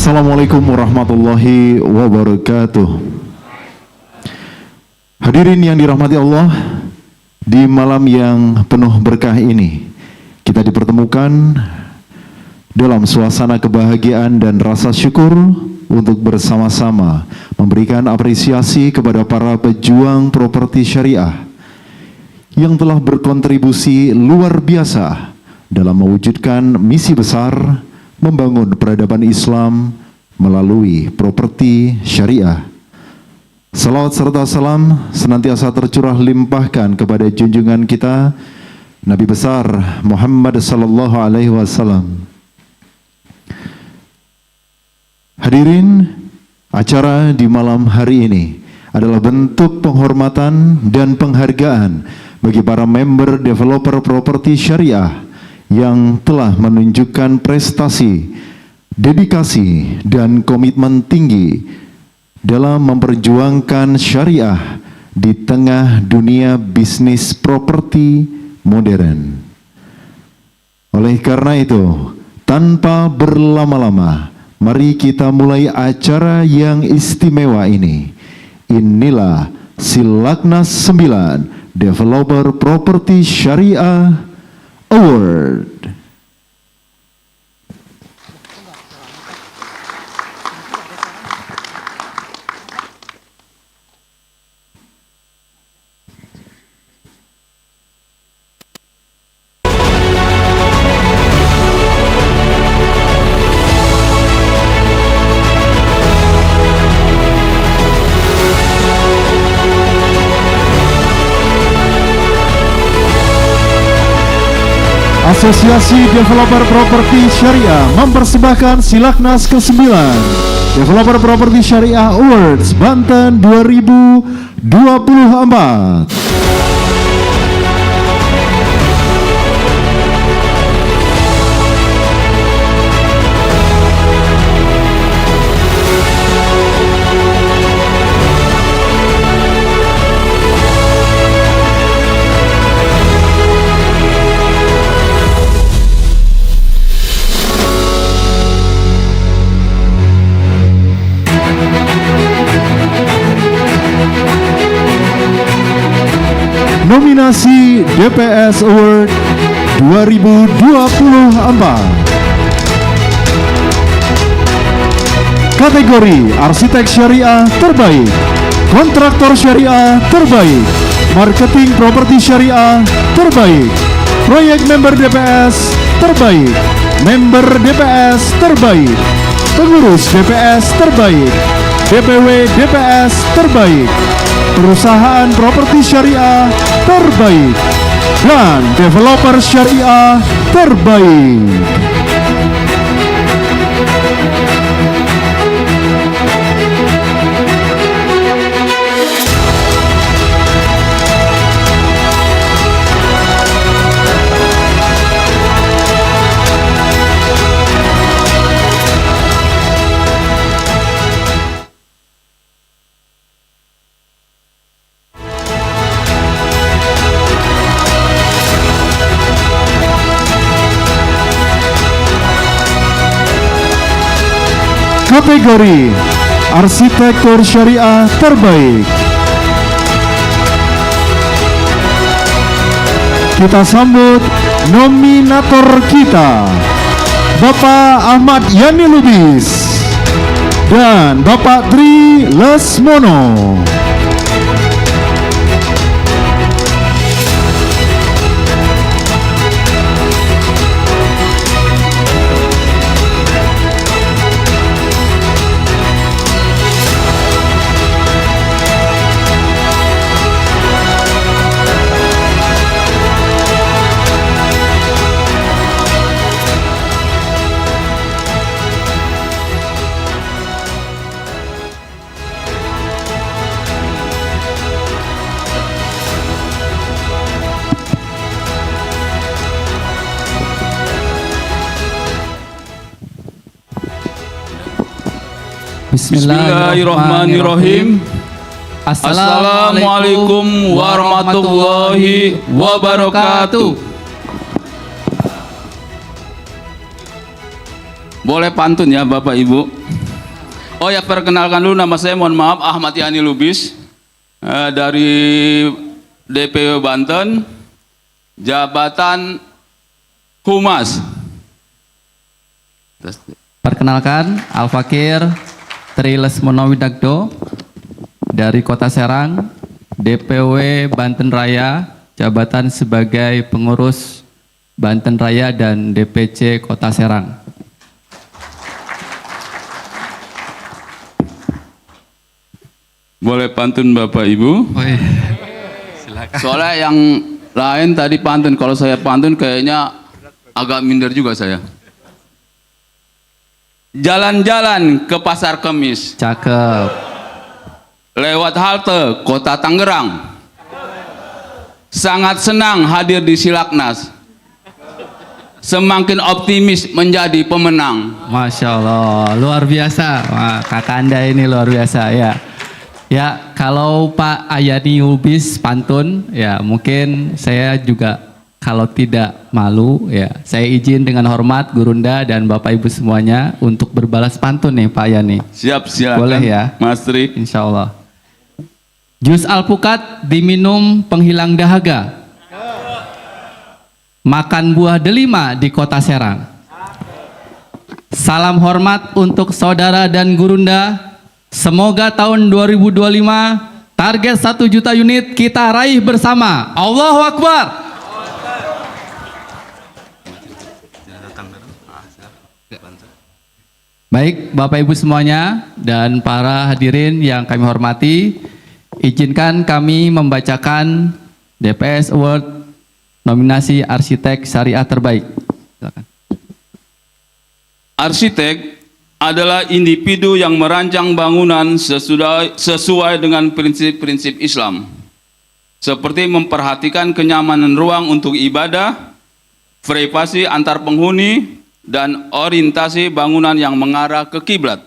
Assalamualaikum warahmatullahi wabarakatuh. Hadirin yang dirahmati Allah, di malam yang penuh berkah ini kita dipertemukan dalam suasana kebahagiaan dan rasa syukur untuk bersama-sama memberikan apresiasi kepada para pejuang properti syariah yang telah berkontribusi luar biasa dalam mewujudkan misi besar membangun peradaban Islam melalui properti syariah. Salawat serta salam senantiasa tercurah limpahkan kepada junjungan kita Nabi besar Muhammad sallallahu alaihi wasallam. Hadirin, acara di malam hari ini adalah bentuk penghormatan dan penghargaan bagi para member developer properti syariah yang telah menunjukkan prestasi, dedikasi, dan komitmen tinggi dalam memperjuangkan syariah di tengah dunia bisnis properti modern. Oleh karena itu, tanpa berlama-lama, mari kita mulai acara yang istimewa ini. Inilah Silaknas 9 Developer Properti Syariah Award. Asosiasi Developer Properti Syariah mempersembahkan Silaknas ke-9 Developer Properti Syariah Awards Banten 2024. Nominasi DPS Award 2024. Kategori Arsitek Syariah Terbaik, Kontraktor Syariah Terbaik, Marketing Properti Syariah Terbaik, Proyek Member DPS Terbaik, Member DPS Terbaik, Pengurus DPS Terbaik, DPW DPS Terbaik, Perusahaan Properti Syariah Terbaik, dan Developer Syariah Terbaik. Kategori Arsitektur Syariah Terbaik, kita sambut nominator kita, Bapak Ahmad Yani Lubis dan Bapak Tri Lesmono. Bismillahirrahmanirrahim. Assalamualaikum warahmatullahi wabarakatuh. Boleh pantun ya Bapak Ibu? Oh ya, perkenalkan dulu, nama saya, mohon maaf, Ahmad Yani Lubis, dari DPW Banten, jabatan Humas. Perkenalkan, Al-Fakir Tri Lesmono Widakdo dari Kota Serang, DPW Banten Raya, jabatan sebagai pengurus Banten Raya dan DPC Kota Serang. Boleh pantun Bapak Ibu? Oh iya. Silakan. Soalnya yang lain tadi pantun, kalau saya pantun kayaknya agak minder juga saya. Jalan-jalan ke Pasar Kemis, Cakep. lewat halte Kota Tangerang, sangat senang hadir di Silaknas, semakin optimis menjadi pemenang. Masya Allah, luar biasa. Wah, kakak Anda ini luar biasa ya. Ya, kalau Pak Ayani Lubis pantun, ya mungkin saya juga kalau tidak malu, ya saya izin dengan hormat Gurunda dan Bapak Ibu semuanya untuk berbalas pantun nih Pak Ayani. Siap, silakan. Boleh ya? Mas Tri. Insya Allah. Jus alpukat diminum penghilang dahaga. Makan buah delima di Kota Serang. Salam hormat untuk saudara dan Gurunda. Semoga tahun 2025 target 1 juta unit kita raih bersama. Allahu Akbar. Baik Bapak Ibu semuanya dan para hadirin yang kami hormati, izinkan kami membacakan DPS Award nominasi arsitek syariah terbaik. Silakan. Arsitek adalah individu yang merancang bangunan sesuai dengan prinsip-prinsip Islam, seperti memperhatikan kenyamanan ruang untuk ibadah, privasi antar penghuni, dan orientasi bangunan yang mengarah ke kiblat.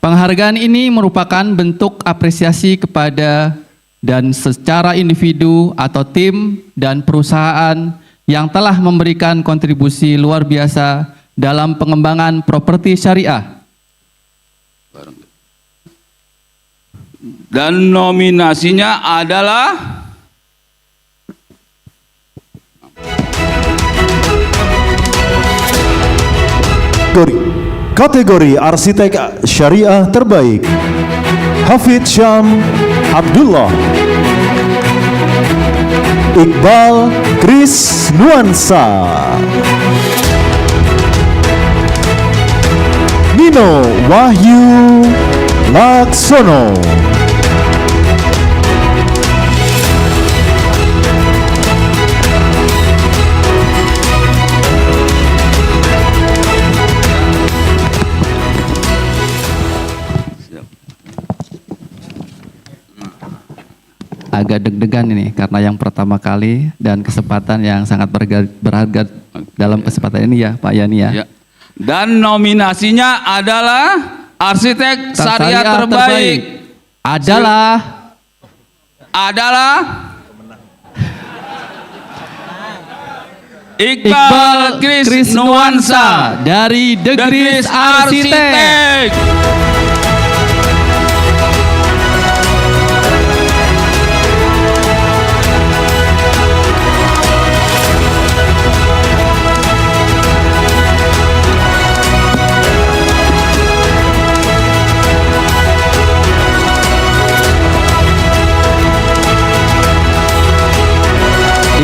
Penghargaan ini merupakan bentuk apresiasi kepada dan secara individu atau tim dan perusahaan yang telah memberikan kontribusi luar biasa dalam pengembangan properti syariah. Dan nominasinya adalah kategori arsitek syariah terbaik Hafidz Syam Abdullah, Iqbal Kris Nuansa, Nino Wahyu Laksono, agak deg-degan ini karena yang pertama kali dan kesempatan yang sangat berharga dalam kesempatan ini ya Pak Yani ya. ya. Dan nominasinya adalah arsitek syariah terbaik adalah Iqbal Kris Nuansa dari The Gris Arsitek.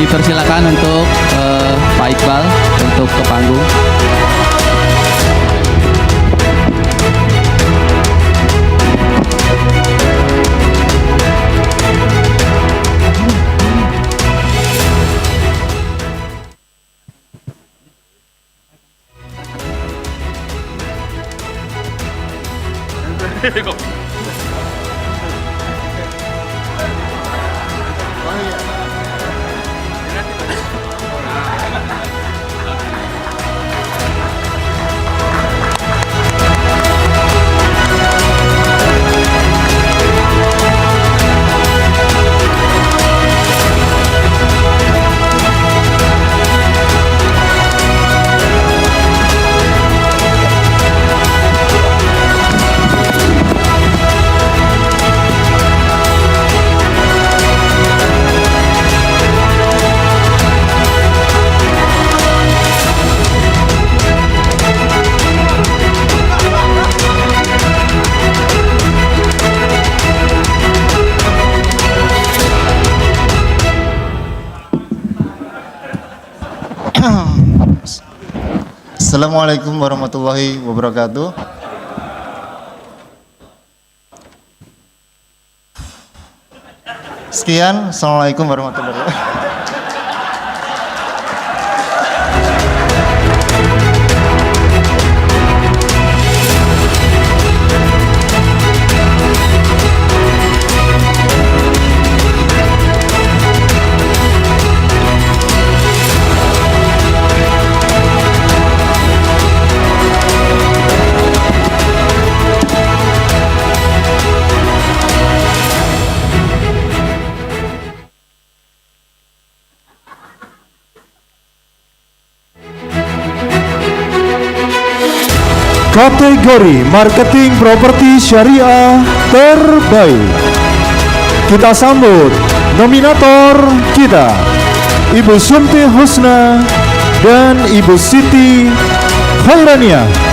Dipersilakan untuk Pak Iqbal untuk ke panggung. Assalamualaikum warahmatullahi wabarakatuh. Sekian, Assalamualaikum warahmatullahi wabarakatuh. Kategori Marketing Properti Syariah Terbaik. Kita sambut nominator kita, Ibu Sumti Husna dan Ibu Siti Khairaniah.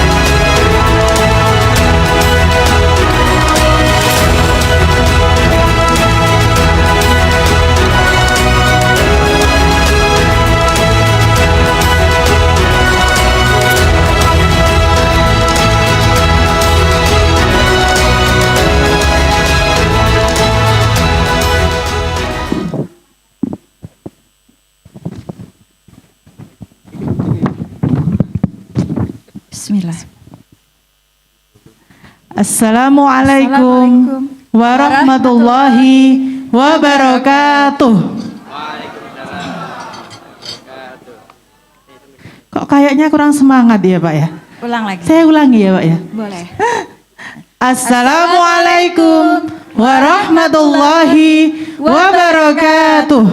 Bismillah. Assalamualaikum warahmatullahi wabarakatuh. Kok kayaknya kurang semangat ya Pak ya? Ulang lagi. Saya ulangi ya Pak ya? Boleh. Assalamualaikum warahmatullahi wabarakatuh.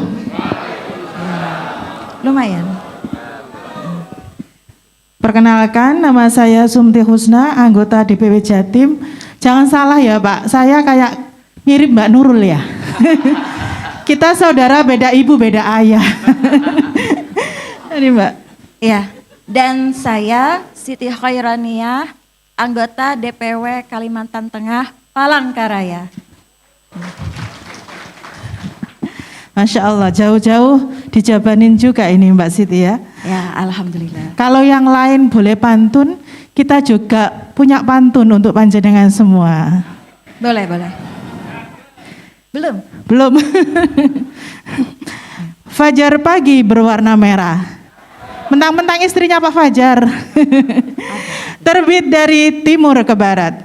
Lumayan. Perkenalkan, nama saya Sumti Husna, anggota DPW Jatim. Jangan salah ya Pak, saya kayak mirip Mbak Nurul ya. Kita saudara beda ibu, beda ayah. Ini Mbak. Ya. Dan saya Siti Khairaniah, anggota DPW Kalimantan Tengah, Palangkaraya. Masya Allah, jauh-jauh dijabanin juga ini Mbak Siti ya. Ya, alhamdulillah. Kalau yang lain boleh pantun, kita juga punya pantun untuk panjenengan semua. Boleh, boleh. Belum? Belum. Fajar pagi berwarna merah. Mentang-mentang istrinya Pak Fajar. Terbit dari timur ke barat.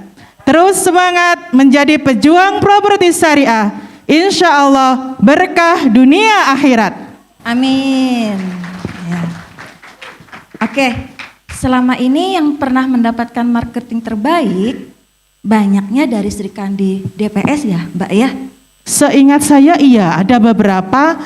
Terus semangat menjadi pejuang properti syariah. Insya Allah berkah dunia akhirat. Amin. Ya. Oke, selama ini yang pernah mendapatkan marketing terbaik banyaknya dari Sri Kandi DPS ya, Mbak ya? Seingat saya iya, ada beberapa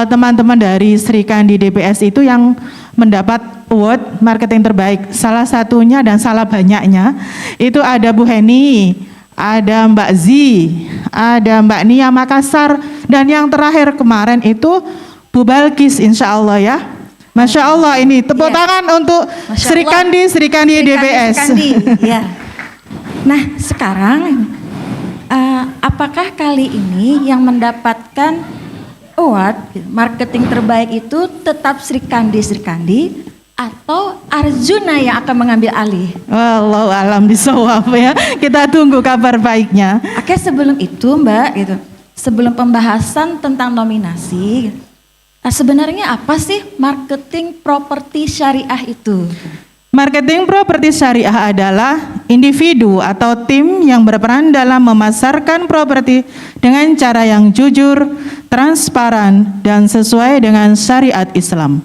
teman-teman dari Sri Kandi DPS itu yang mendapat award marketing terbaik. Salah satunya dan salah banyaknya itu ada Bu Heni, ada Mbak Zi, ada Mbak Nia Makassar, dan yang terakhir kemarin itu Bu Balkis, insya Allah ya. Masya Allah, ini tepuk tangan untuk Sri Kandi DPS. Sri Kandi, ya. Nah sekarang apakah kali ini yang mendapatkan award marketing terbaik itu tetap Sri Kandi atau Arjuna yang akan mengambil alih? Wallahu alam bisawab ya. Kita tunggu kabar baiknya. Oke, sebelum itu Mbak gitu. Sebelum pembahasan tentang nominasi, sebenarnya apa sih marketing properti syariah itu? Marketing properti syariah adalah individu atau tim yang berperan dalam memasarkan properti dengan cara yang jujur, transparan, dan sesuai dengan syariat Islam.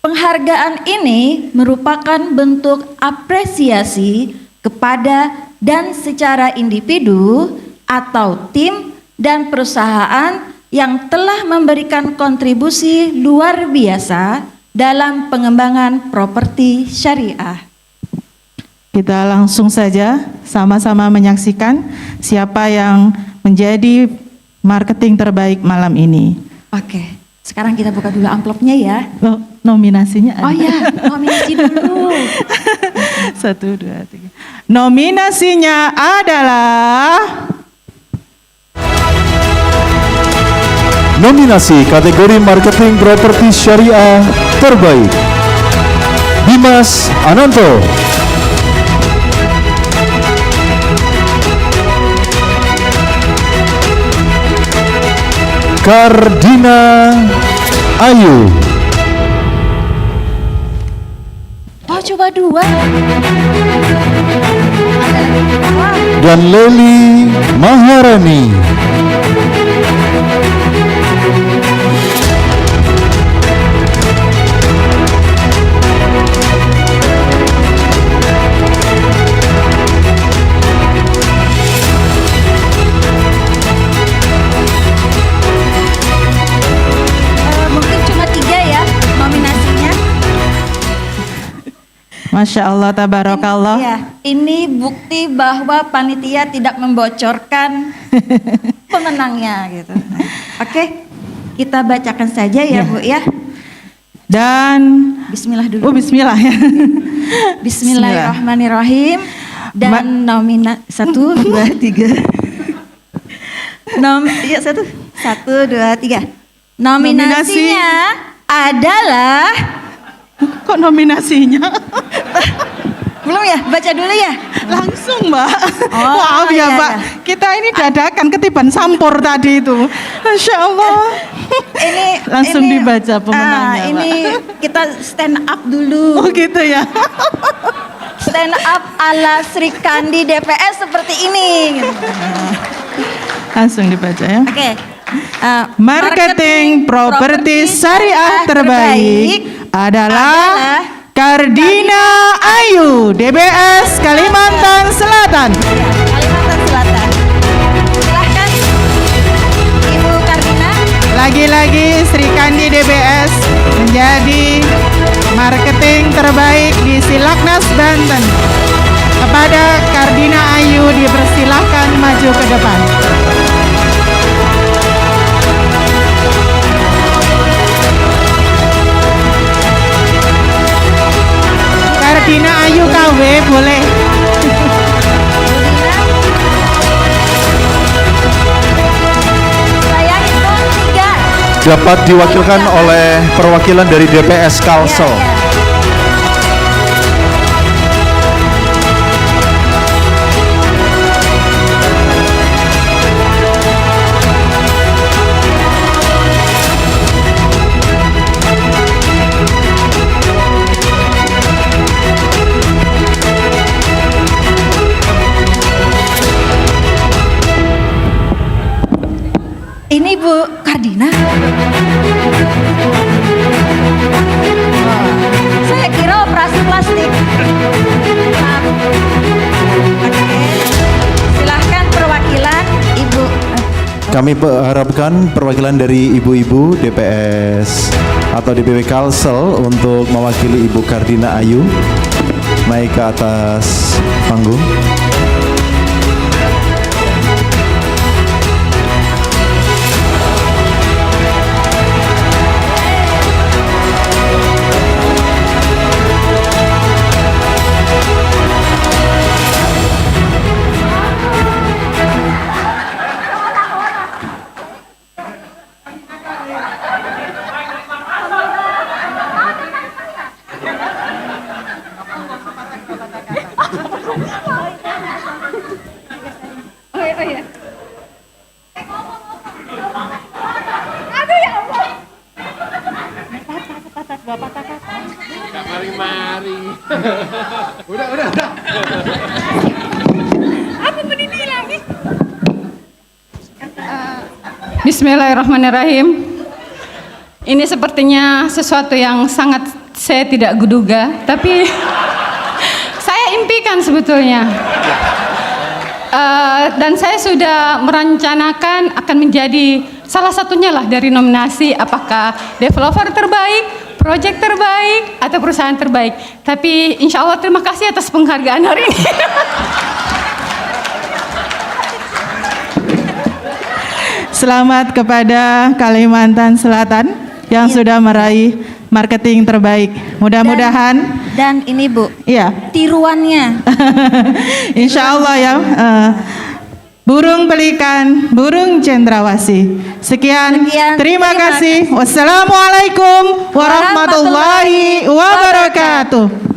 Penghargaan ini merupakan bentuk apresiasi kepada dan secara individu atau tim dan perusahaan yang telah memberikan kontribusi luar biasa dalam pengembangan properti syariah. Kita langsung saja sama-sama menyaksikan siapa yang menjadi marketing terbaik malam ini. Oke, sekarang kita buka dulu amplopnya ya. Oh, nominasinya ada. Oh ya, nominasi dulu. 1, 2, 3. Nominasinya adalah Nominasi kategori Marketing Properti Syariah Terbaik Dimas Ananto. Kardina Ayu. Oh, coba dua. Dan Leli Maharani. Mungkin cuma 3 ya nominasinya. Masya Allah, tabarakallah. Ya, ini bukti bahwa panitia tidak membocorkan pemenangnya gitu. Oke, kita bacakan saja ya, Bu ya. Dan Bismillah dulu. oh bismillah ya. Bismillahirrahmanirrahim. Dan nomina 1, 2, 3. Ya 1, 2, 3. Nominasinya adalah Kok nominasinya? belum ya? Baca dulu ya. Langsung Mbak. Oh, Maaf ya iya, Mbak. iya. Kita ini dadakan ketiban sampur tadi itu. Masya Allah. Ini Langsung ini, dibaca pemenangnya, ini kita stand up dulu. Oh gitu ya. Stand up ala Sri Kandi DPS seperti ini. Langsung dibaca ya. Oke. Marketing properti syariah terbaik adalah Kardina Ayu, DBS Kalimantan Selatan. Kalimantan Selatan. Silahkan Ibu Kardina. Lagi-lagi Sri Kandi DBS menjadi marketing terbaik di Silaknas Banten. Kepada Kardina Ayu dipersilahkan maju ke depan. Kardina Ayu KW boleh. Saya hitung 3. Dapat diwakilkan oleh perwakilan dari DPS Kalsel. Ya. Ini Bu Kardina. Saya kira operasi plastik. Maaf. Oke. Silahkan perwakilan Ibu. Kami harapkan perwakilan dari ibu-ibu DPS atau DPW Kalsel untuk mewakili Ibu Kardina Ayu naik ke atas panggung. Bismillahirrahmanirrahim. Ini sepertinya sesuatu yang sangat saya tidak kuduga, tapi saya impikan sebetulnya. Dan saya sudah merencanakan akan menjadi salah satunya lah dari nominasi apakah developer terbaik, proyek terbaik, atau perusahaan terbaik. Tapi insya Allah terima kasih atas penghargaan hari ini. Selamat kepada Kalimantan Selatan yang sudah meraih marketing terbaik. Mudah-mudahan Dan ini Bu, iya. tiruannya. Insya Allah ya. burung pelikan, burung cendrawasih. Sekian, terima kasih. Wassalamualaikum warahmatullahi wabarakatuh.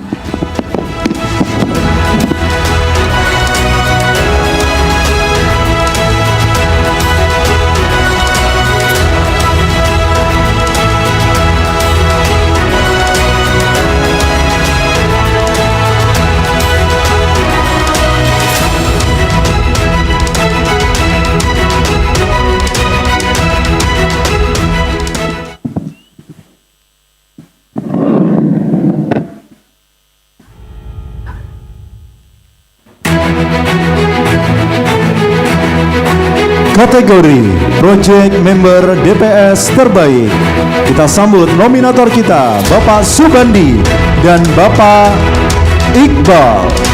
Kategori Project Member DPS Terbaik, kita sambut nominator kita, Bapak Subandi dan Bapak Iqbal.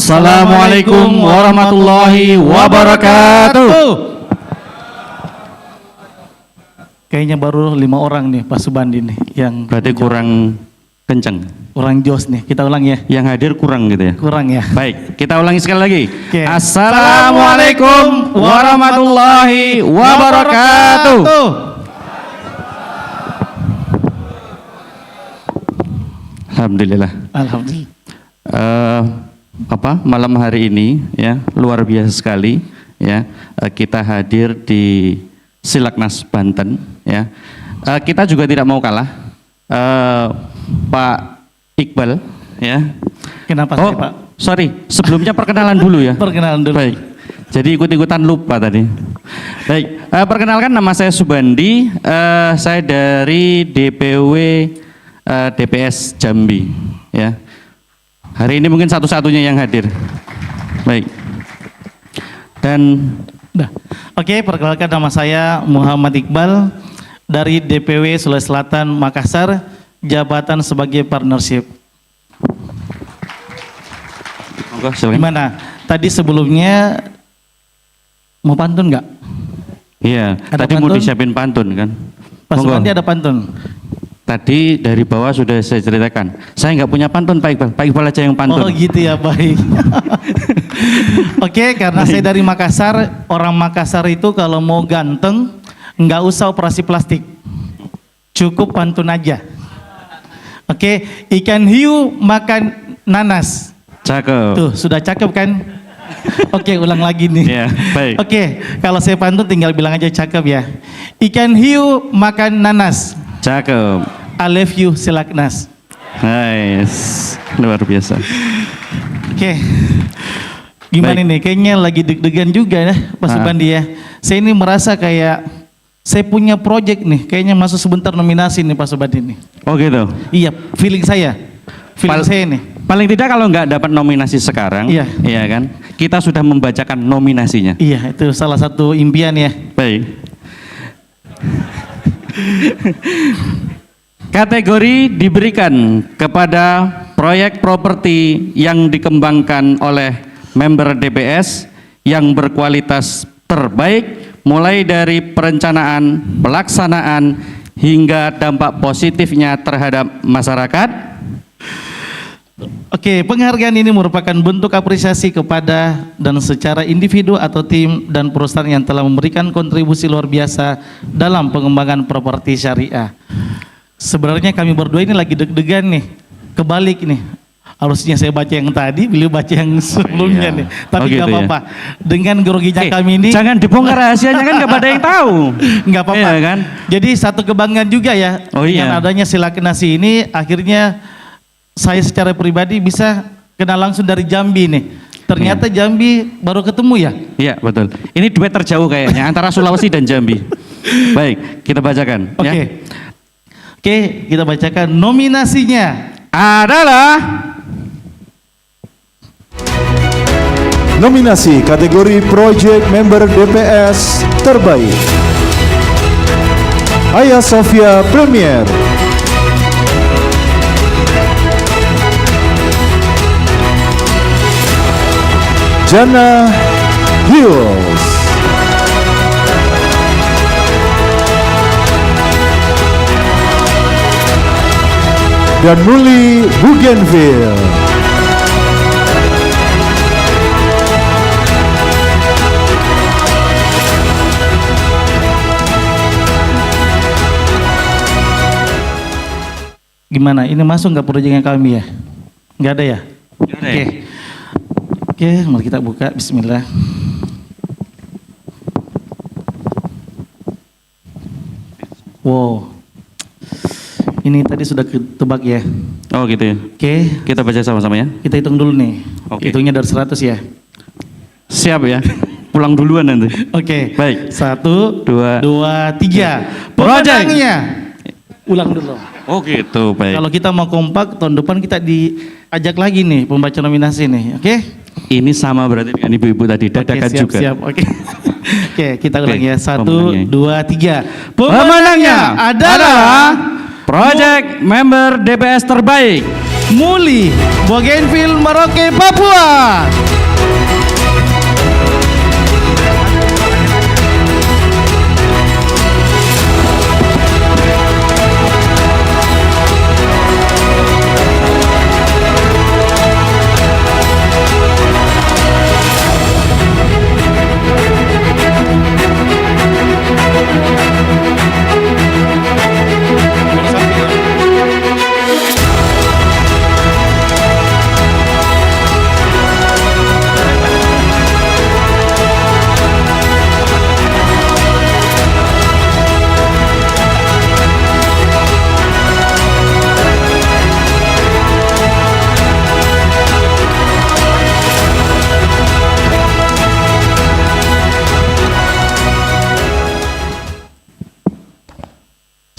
Assalamualaikum warahmatullahi wabarakatuh. Kayaknya baru 5 orang nih Pak Subandi nih yang Berarti kurang kenceng. kurang jos nih. Kita ulang ya. Yang hadir kurang gitu ya. Kurang ya. Baik, kita ulangi sekali lagi. Oke. Assalamualaikum warahmatullahi wabarakatuh. Alhamdulillah. Alhamdulillah. Malam hari ini ya luar biasa sekali ya, kita hadir di Silaknas Banten ya. Kita juga tidak mau kalah, Pak Iqbal ya. Kenapa sih Pak? Sorry, sebelumnya perkenalan dulu ya. Perkenalan dulu. Baik. Jadi ikut-ikutan lupa tadi. Baik, perkenalkan nama saya Subandi, saya dari DPW DPS Jambi ya. Hari ini mungkin satu-satunya yang hadir. Baik. Dan Oke, perkenalkan nama saya Muhammad Iqbal dari DPW Sulawesi Selatan Makassar, jabatan sebagai partnership. monggo silakan. Gimana? Tadi sebelumnya mau pantun nggak? Iya, Ada tadi mau pantun? disiapin pantun kan. Pak Monggo. Subandi ada pantun? Tadi dari bawah sudah saya ceritakan. Saya nggak punya pantun Pak Iqbal. Pak Iqbal aja yang pantun. Oh gitu ya, baik. Oke, karena saya dari Makassar, orang Makassar itu kalau mau ganteng nggak usah operasi plastik, cukup pantun aja. Oke, ikan hiu makan nanas. Cakep. Tuh, sudah cakep kan? Oke, ulang lagi nih. Iya, baik. Oke, kalau saya pantun tinggal bilang aja cakep ya. Ikan hiu makan nanas. Cakep. I love you, Silaknas. Nice. Luar biasa. Oke. Gimana nih? Kayaknya lagi deg-degan juga ya, Pak Subandi ya. Saya ini merasa kayak saya punya project nih. Kayaknya masuk sebentar nominasi nih Pak Subandi nih. Oh gitu. Iya, feeling saya. Feeling saya nih. Paling tidak kalau nggak dapat nominasi sekarang, iya kan? Kita sudah membacakan nominasinya. Iya, itu salah satu impian ya. Baik. Kategori diberikan kepada proyek properti yang dikembangkan oleh member DPS yang berkualitas terbaik mulai dari perencanaan, pelaksanaan hingga dampak positifnya terhadap masyarakat. Oke, penghargaan ini merupakan bentuk apresiasi kepada dan secara individu atau tim dan perusahaan yang telah memberikan kontribusi luar biasa dalam pengembangan properti syariah. Sebenarnya kami berdua ini lagi deg-degan nih, kebalik nih. Harusnya saya baca yang tadi, beliau baca yang sebelumnya nih. Tapi gitu nggak apa-apa. ya. Dengan groginya kami ini. Jangan dibongkar rahasianya kan nggak pada yang tahu. Nggak apa-apa. Iya kan? Jadi satu kebanggaan juga ya. Oh iya. Dengan adanya Silaknasi ini, akhirnya saya secara pribadi bisa kenal langsung dari Jambi nih. Ternyata Jambi baru ketemu ya? Iya betul. Ini duet terjauh kayaknya antara Sulawesi dan Jambi. Baik, kita bacakan. Oke. Ya. Oke, kita bacakan nominasinya adalah Nominasi kategori Project Member DPS Terbaik. Hagia Sophia Premier. Jannah Hills. Dan Muli Bougainville. Gimana? Ini masuk nggak proyeknya kami ya? Nggak ada ya? Oke. Oke, mari kita buka. Bismillah. Wow. Ini tadi sudah ketebak ya. Oh gitu ya. Oke. Kita baca sama-sama ya. Kita hitung dulu nih. Oke. Hitungnya dari 100 ya. Siap ya. Pulang duluan nanti. Oke. Baik. 1, Dua. 2, 3. Project. Pemenangnya. Ulang dulu. Oh gitu, baik. Kalau kita mau kompak, tahun depan kita diajak lagi nih pembaca nominasi nih. Oke? Ini sama berarti dengan ibu-ibu tadi, dadakan siap, juga. siap. Oke. Oke, kita ulang Oke, ya. 1, pemenangnya. 2, 3. Pemenangnya adalah Project Member DPS Terbaik Muli Bougainville, Merauke, Papua.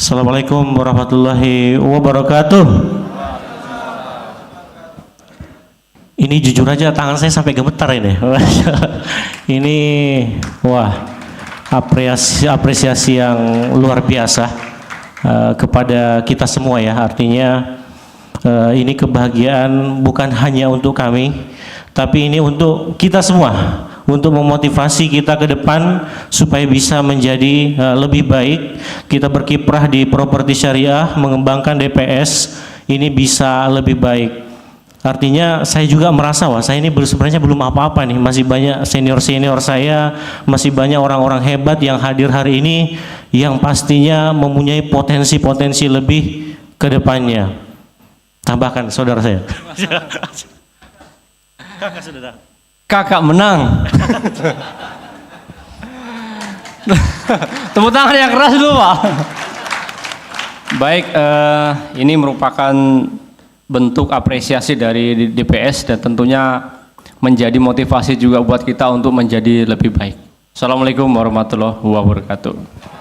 Assalamualaikum warahmatullahi wabarakatuh. Ini jujur aja tangan saya sampai gemetar ini. Ini wah, apresiasi yang luar biasa kepada kita semua ya. Artinya ini kebahagiaan bukan hanya untuk kami, tapi ini untuk kita semua, untuk memotivasi kita ke depan supaya bisa menjadi lebih baik. Kita berkiprah di properti syariah, mengembangkan DPS ini bisa lebih baik. Artinya saya juga merasa wah saya ini sebenarnya belum apa-apa nih, masih banyak senior-senior saya, masih banyak orang-orang hebat yang hadir hari ini yang pastinya mempunyai potensi-potensi lebih ke depannya. Tambahkan saudara saya. Kakak saudara. Kakak menang. Tepuk tangan yang keras dulu Pak. Baik, ini merupakan bentuk apresiasi dari DPS dan tentunya menjadi motivasi juga buat kita untuk menjadi lebih baik. Assalamualaikum warahmatullahi wabarakatuh.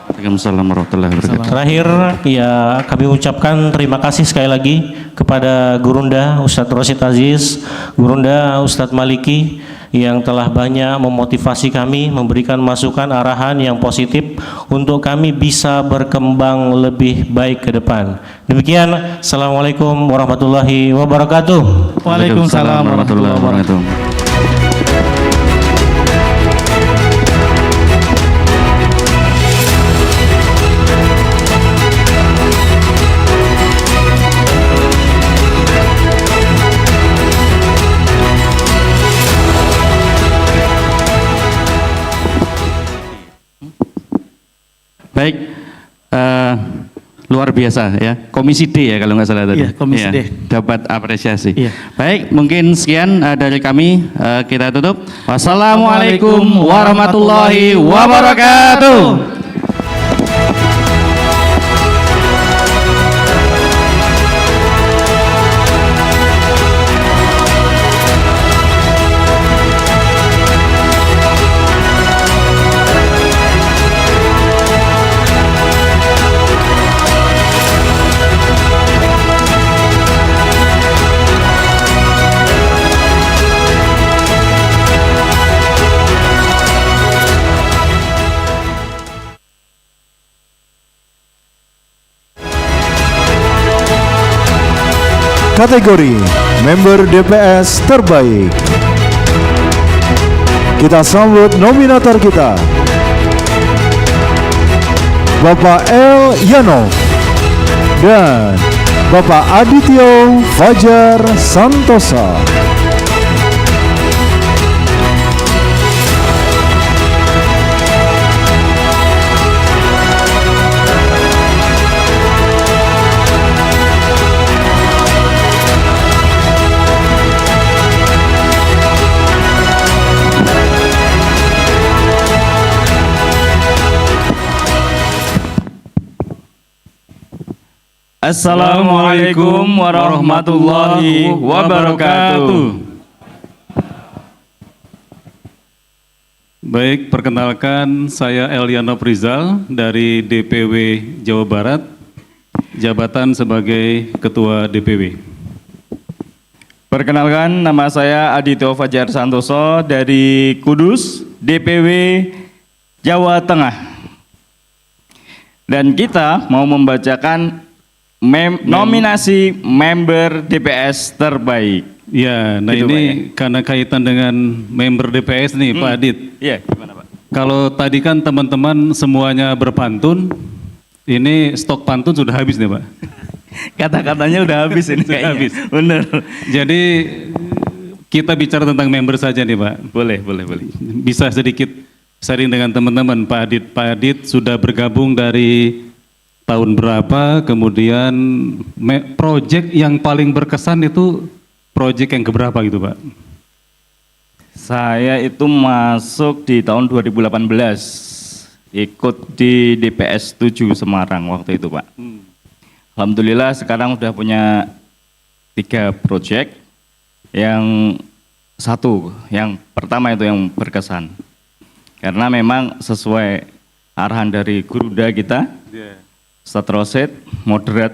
Waalaikumsalam warahmatullahi wabarakatuh. Terakhir ya kami ucapkan terima kasih sekali lagi kepada Gurunda Ustadz Rosid Aziz, Gurunda Ustadz Maliki yang telah banyak memotivasi kami, memberikan masukan arahan yang positif untuk kami bisa berkembang lebih baik ke depan. Demikian, Assalamualaikum warahmatullahi wabarakatuh. Waalaikumsalam warahmatullahi wabarakatuh. Baik, luar biasa ya. Komisi D ya kalau nggak salah tadi. Iya, Komisi Ya, D. dapat apresiasi. Iya. Baik, mungkin sekian dari kami. Kita tutup. Wassalamualaikum warahmatullahi wabarakatuh. kategori member DPS terbaik. Kita sambut nominator kita, Bapak El Yanov dan Bapak Adityo Fajar Santosa. Assalamualaikum warahmatullahi wabarakatuh. Baik, perkenalkan saya El Yanov Rizal dari DPW Jawa Barat, jabatan sebagai Ketua DPW. Perkenalkan, nama saya Adityo Fajar Santoso dari Kudus, DPW Jawa Tengah. Dan kita mau membacakan nominasi member DPS terbaik. Ya, nah Gitu, ini Pak, ya? karena kaitan dengan member DPS nih, Pak Adit. Iya, gimana Pak? Kalau tadi kan teman-teman semuanya berpantun, ini stok pantun sudah habis nih, Pak. Kata-katanya udah habis ini Sudah kayaknya. habis. Bener. Jadi kita bicara tentang member saja nih, Pak. Boleh. Bisa sedikit sharing dengan teman-teman, Pak Adit. Pak Adit sudah bergabung dari tahun berapa, kemudian project yang paling berkesan itu project yang keberapa gitu, Pak? Saya itu masuk di tahun 2018, ikut di DPS 7 Semarang waktu itu, Pak. Alhamdulillah sekarang udah punya 3 project. Yang satu, yang pertama itu yang berkesan. Karena memang sesuai arahan dari Guruda kita, Ustadz Rosid, moderat.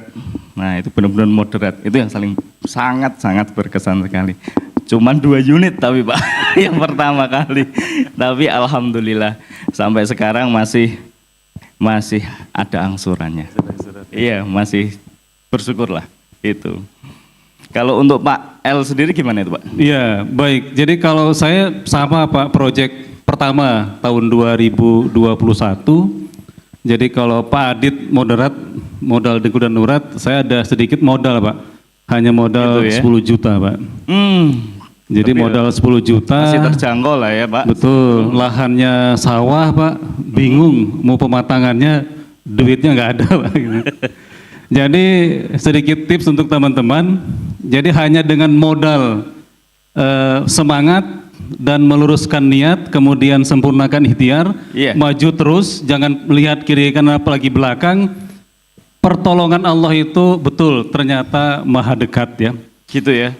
Nah itu benar-benar moderat, itu yang sangat berkesan sekali. Cuman 2 unit tapi Pak, yang pertama kali. Tapi alhamdulillah sampai sekarang masih ada angsurannya. Iya, masih bersyukur lah itu. Kalau untuk Pak L sendiri gimana itu Pak? Iya, baik. Jadi kalau saya sama Pak, project pertama tahun 2021. Jadi kalau Pak Adit moderat, modal Dengku dan Nurat, saya ada sedikit modal Pak. Hanya modal Gitu ya? 10 juta Pak. Jadi Tapi modal 10 juta. Masih terjangkau lah ya Pak. Betul, lahannya sawah Pak, bingung mau pematangannya, duitnya nggak ada Pak. Jadi sedikit tips untuk teman-teman, jadi hanya dengan modal semangat dan meluruskan niat, kemudian sempurnakan ikhtiar, maju terus, jangan melihat kiri kanan apalagi belakang, pertolongan Allah itu betul ternyata maha dekat ya. Gitu ya.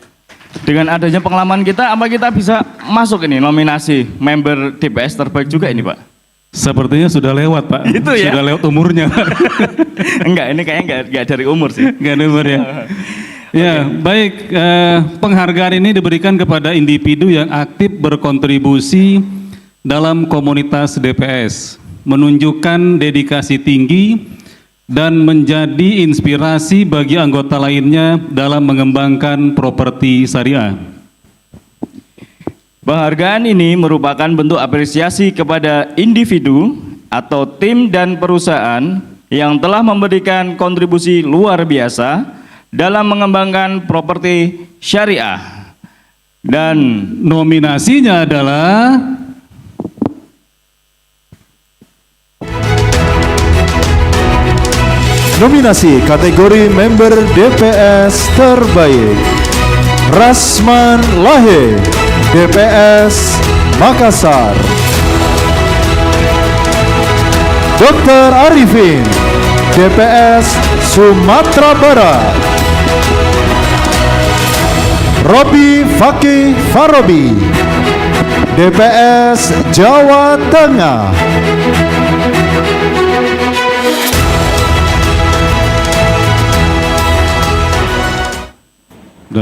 Dengan adanya pengalaman kita, apa kita bisa masuk ini nominasi member DPS terbaik juga ini Pak? Sepertinya sudah lewat Pak, Itu ya? sudah lewat umurnya. Enggak, ini kayaknya enggak dari umur sih. Enggak ada umur ya. Ya, baik. Penghargaan ini diberikan kepada individu yang aktif berkontribusi dalam komunitas DPS, menunjukkan dedikasi tinggi dan menjadi inspirasi bagi anggota lainnya dalam mengembangkan properti syariah. Penghargaan ini merupakan bentuk apresiasi kepada individu atau tim dan perusahaan yang telah memberikan kontribusi luar biasa dalam mengembangkan properti syariah. Dan nominasinya adalah Nominasi kategori member DPS terbaik, Rasman Lahe, DPS Makassar. Dr. Arifin, DPS Sumatera Barat. Robi Fakih Farobi, DPS Jawa Tengah.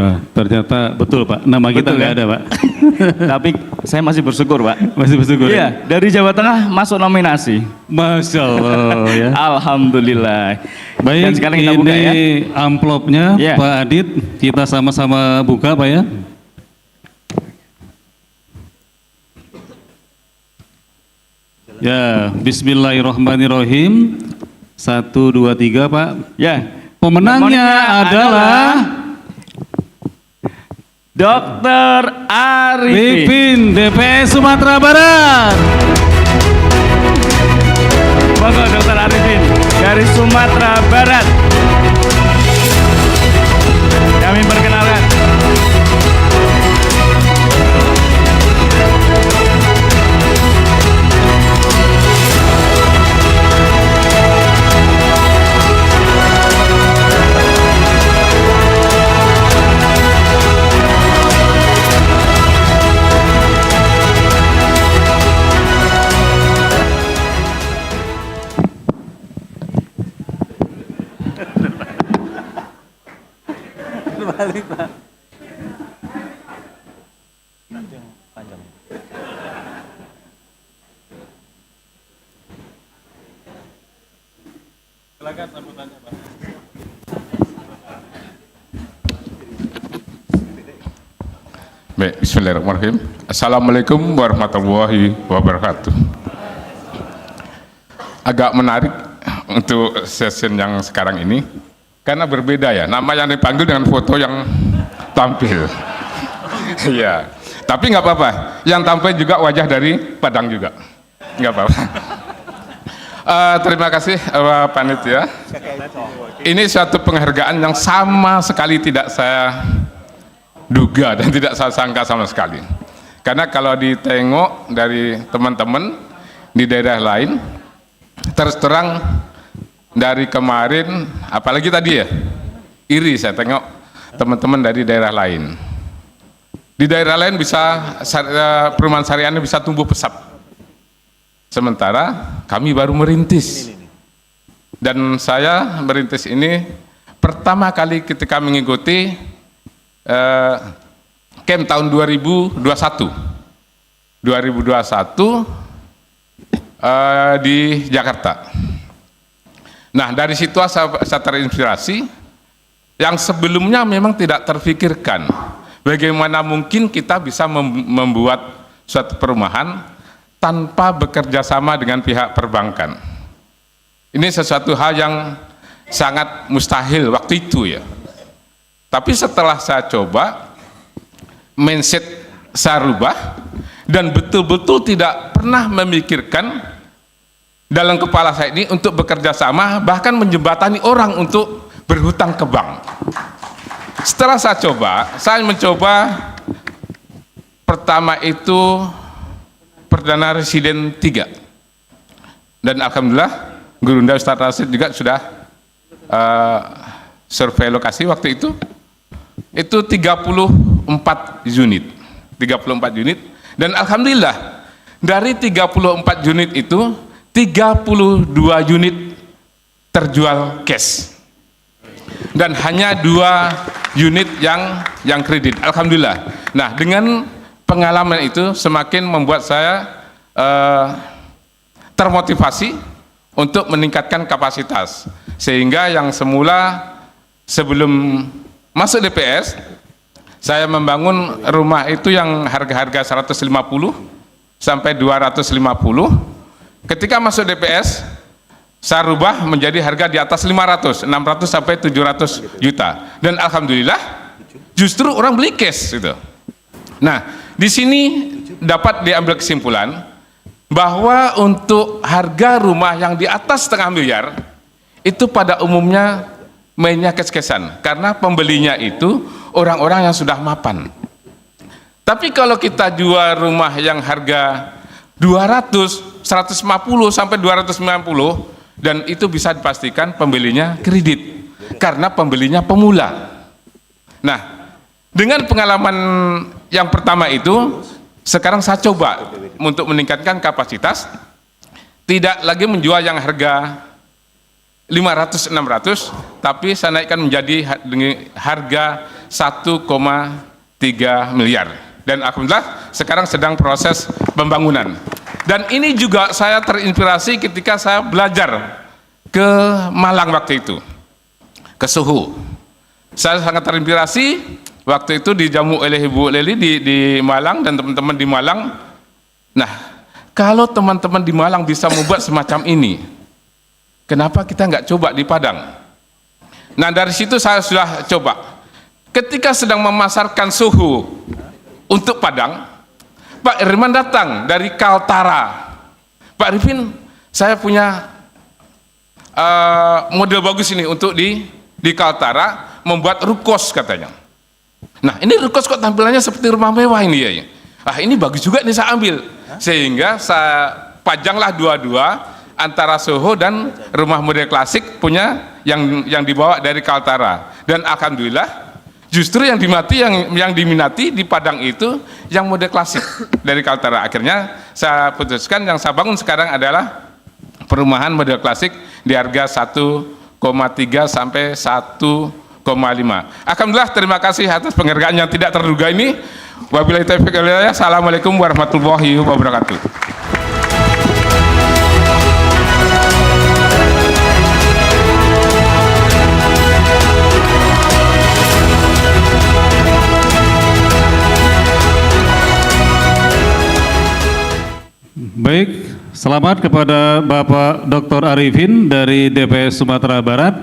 Wah, ternyata betul Pak, nama kita Betul, nggak kan? ada Pak. Tapi saya masih bersyukur, Pak. Masih bersyukur. Iya, dari Jawa Tengah masuk nominasi. Masya Allah ya. Alhamdulillah. Baik, Dan sekarang kita ini buka ya. amplopnya Ya. Pak Adit, kita sama-sama buka Pak ya. Ya, Bismillahirrahmanirrahim. 1, 2, 3 Pak. Ya. Pemenangnya adalah Dr. Arifin. Arifin DPS Sumatera Barat. Monggo Dr. Arifin dari Sumatera Barat. Kami perkenalkan. Balik, Pak. Silakan sambutannya Pak. Baik, bismillahirrahmanirrahim. Assalamualaikum warahmatullahi wabarakatuh. Agak menarik untuk session yang sekarang ini karena berbeda ya, nama yang dipanggil dengan foto yang tampil. Iya, tapi nggak apa-apa. Yang tampil juga wajah dari Padang juga, nggak apa-apa. Terima kasih panitia. Ini suatu penghargaan yang sama sekali tidak saya duga dan tidak saya sangka sama sekali. Karena kalau ditengok dari teman-teman di daerah lain, terus terang dari kemarin, apalagi tadi ya, iri saya tengok teman-teman dari daerah lain. Di daerah lain bisa perumahan syariahnya bisa tumbuh pesat. Sementara kami baru merintis. Dan saya merintis ini pertama kali ketika mengikuti camp tahun 2021 di Jakarta. Nah, dari situ saya terinspirasi yang sebelumnya memang tidak terfikirkan bagaimana mungkin kita bisa membuat suatu perumahan tanpa bekerja sama dengan pihak perbankan. Ini sesuatu hal yang sangat mustahil waktu itu ya. Tapi setelah saya coba, mindset saya rubah dan betul-betul tidak pernah memikirkan dalam kepala saya ini untuk bekerja sama, bahkan menjembatani orang untuk berhutang ke bank. Setelah saya mencoba pertama itu Perdana Residen 3. Dan alhamdulillah Gurunda Ustadz Rasid juga sudah survei lokasi waktu itu 34 unit dan alhamdulillah dari 34 unit itu 32 unit terjual cash dan hanya 2 unit yang kredit, alhamdulillah. Nah, dengan pengalaman itu semakin membuat saya termotivasi untuk meningkatkan kapasitas, sehingga yang semula sebelum masuk DPS saya membangun rumah itu yang harga-harga 150 sampai 250. Ketika masuk DPS saya rubah menjadi harga di atas 500, 600 sampai 700 juta. Dan alhamdulillah justru orang beli cash gitu. Nah, di sini dapat diambil kesimpulan bahwa untuk harga rumah yang di atas setengah miliar itu pada umumnya mainnya kes-kesan karena pembelinya itu orang-orang yang sudah mapan. Tapi kalau kita jual rumah yang harga 200, 150 sampai 290 dan itu bisa dipastikan pembelinya kredit karena pembelinya pemula. Nah, dengan pengalaman yang pertama itu sekarang saya coba untuk meningkatkan kapasitas, tidak lagi menjual yang harga 500-600, tapi saya naikkan menjadi harga 1,3 miliar. Dan alhamdulillah sekarang sedang proses pembangunan. Dan ini juga saya terinspirasi ketika saya belajar ke Malang waktu itu, ke Suhu. Saya sangat terinspirasi waktu itu dijamu oleh Ibu Leli di Malang dan teman-teman di Malang. Nah, kalau teman-teman di Malang bisa membuat semacam ini, kenapa kita nggak coba di Padang? Nah, dari situ saya sudah coba. Ketika sedang memasarkan Suhu untuk Padang, Pak Irman datang dari Kaltara. Pak Arifin, saya punya model bagus ini untuk di Kaltara, membuat rukos katanya. Nah, ini rukos kok tampilannya seperti rumah mewah ini ya. Ah, ini bagus juga nih saya ambil. Sehingga saya pajanglah dua-dua antara Soho dan rumah model klasik punya yang dibawa dari Kaltara. Dan alhamdulillah justru yang diminati di Padang itu yang model klasik dari Kaltara. Akhirnya saya putuskan yang saya bangun sekarang adalah perumahan model klasik di harga 1,3 sampai 1,5. Alhamdulillah, terima kasih atas penghargaan yang tidak terduga ini. Wabillahi taufiq wal hidayah. Assalamualaikum warahmatullahi wabarakatuh. Baik, selamat kepada Bapak Dr. Arifin dari DPS Sumatera Barat.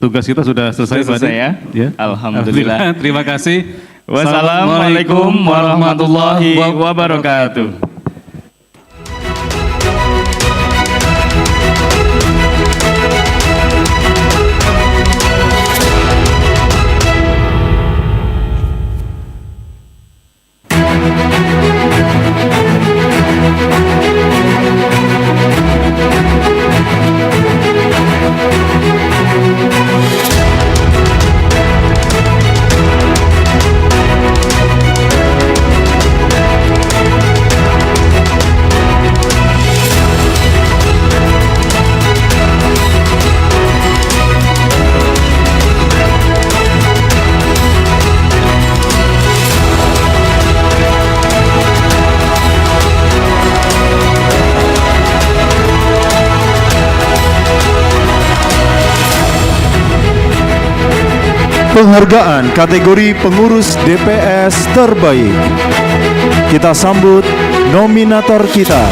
Tugas kita sudah selesai, Sudah selesai ya? Alhamdulillah. Terima kasih. Wassalamualaikum warahmatullahi wabarakatuh. Penghargaan kategori pengurus DPS terbaik. Kita sambut nominator kita,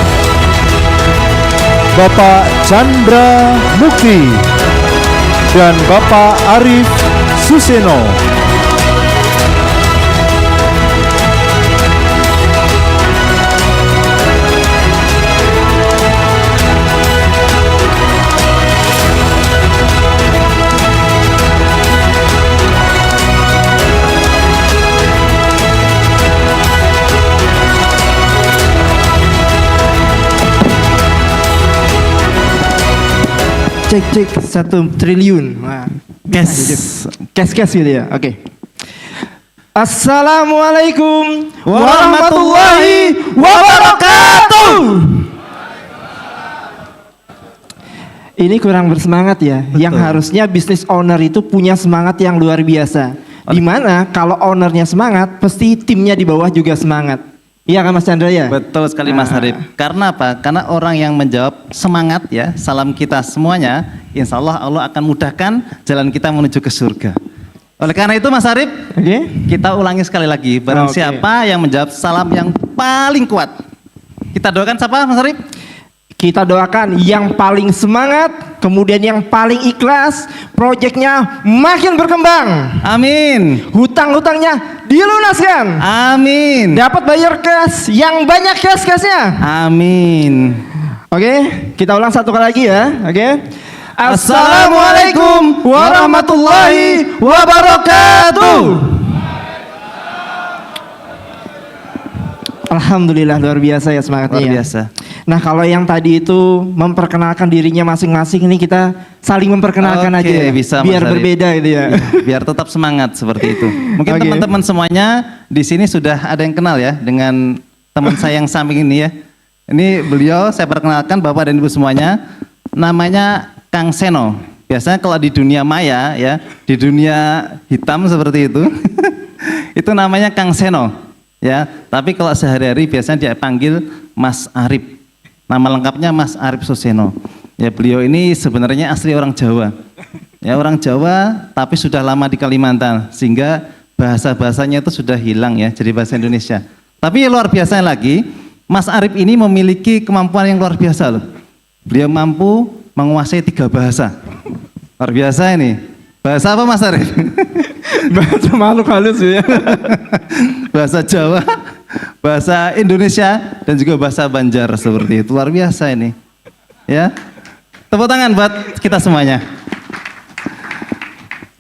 Bapak Chandra Mukti dan Bapak Arif Suseno. Cek 1 triliun. Wah, cash gitu ya. Oke. Assalamualaikum warahmatullahi wabarakatuh. Ini kurang bersemangat ya. Betul. Yang harusnya business owner itu punya semangat yang luar biasa. Dimana kalau ownernya semangat, pasti timnya di bawah juga semangat. Iya kan Mas Chandra ya? Betul sekali Mas Harif. Karena apa? Karena orang yang menjawab semangat ya, salam kita semuanya, insya Allah Allah akan mudahkan jalan kita menuju ke surga. Oleh karena itu Mas Harif, kita ulangi sekali lagi. Barang siapa yang menjawab salam yang paling kuat, kita doakan siapa Mas Harif? Kita doakan yang paling semangat, kemudian yang paling ikhlas, proyeknya makin berkembang. Amin. Hutang-hutangnya dilunaskan. Amin. Dapat bayar cash yang banyak cash-cashnya. Amin. Oke, kita ulang satu kali lagi ya. Oke. Assalamualaikum warahmatullahi wabarakatuh. Alhamdulillah, luar biasa ya semangatnya. Luar biasa. Nah, kalau yang tadi itu memperkenalkan dirinya masing-masing, ini kita saling memperkenalkan aja ya. Bisa, biar berbeda gitu ya. Biar tetap semangat seperti itu. Mungkin teman-teman semuanya di sini sudah ada yang kenal ya dengan teman saya yang samping ini ya. Ini beliau saya perkenalkan Bapak dan Ibu semuanya, namanya Kang Seno. Biasanya kalau di dunia maya ya, di dunia hitam seperti itu, itu namanya Kang Seno ya. Tapi kalau sehari-hari biasanya dia panggil Mas Arif. Nama lengkapnya Mas Arif Suseno. Ya beliau ini sebenarnya asli orang Jawa. Ya orang Jawa tapi sudah lama di Kalimantan sehingga bahasa-bahasanya itu sudah hilang ya jadi bahasa Indonesia. Tapi luar biasa lagi, Mas Arif ini memiliki kemampuan yang luar biasa loh. Beliau mampu menguasai 3 bahasa. Luar biasa ini. Bahasa apa Mas Arif? Bahasa makhluk halus ya. Bahasa Jawa, bahasa Indonesia dan juga bahasa Banjar seperti itu. Luar biasa ini. Ya. Tepuk tangan buat kita semuanya.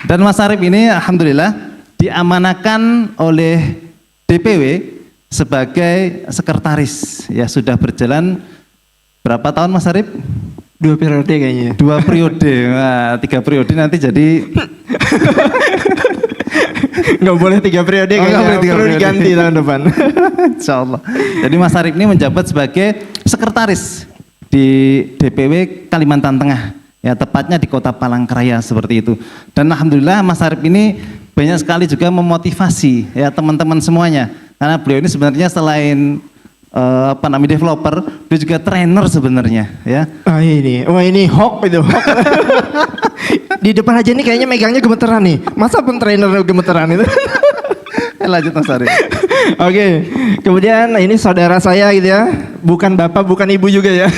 Dan Mas Arif ini alhamdulillah diamanakan oleh DPW sebagai sekretaris. Ya sudah berjalan berapa tahun Mas Arif? 2 periode kayaknya. 2 periode. Nah, 3 periode nanti jadi nggak boleh 3 periode kayaknya. Perlu diganti tahun depan. Insyaallah. Jadi Mas Arif ini menjabat sebagai sekretaris di DPW Kalimantan Tengah. Ya tepatnya di Kota Palangkaraya seperti itu. Dan alhamdulillah Mas Arif ini banyak sekali juga memotivasi ya teman-teman semuanya. Karena beliau ini sebenarnya selain developer, dia juga trainer sebenarnya ya. Wah ini hoax itu. Di depan aja nih kayaknya megangnya gemeteran nih. Masa pun trainer gemeteran itu? Lanjut Mas Arif. Oke, kemudian ini saudara saya gitu ya, bukan bapak, bukan ibu juga ya.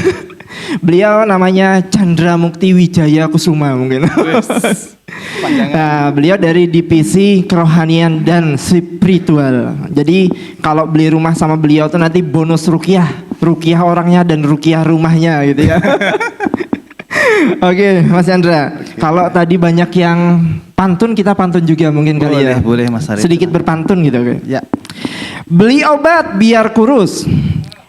Beliau namanya Chandra Mukti Wijaya Kusuma mungkin. Nah, beliau dari divisi kerohanian dan spiritual. Jadi kalau beli rumah sama beliau tuh nanti bonus rukiah orangnya dan rukiah rumahnya gitu ya. Oke, Mas Chandra. Kalau tadi banyak yang pantun, kita pantun juga mungkin kali ya. Boleh Mas Arif. Sedikit berpantun gitu. Oke. Ya. Beli obat biar kurus,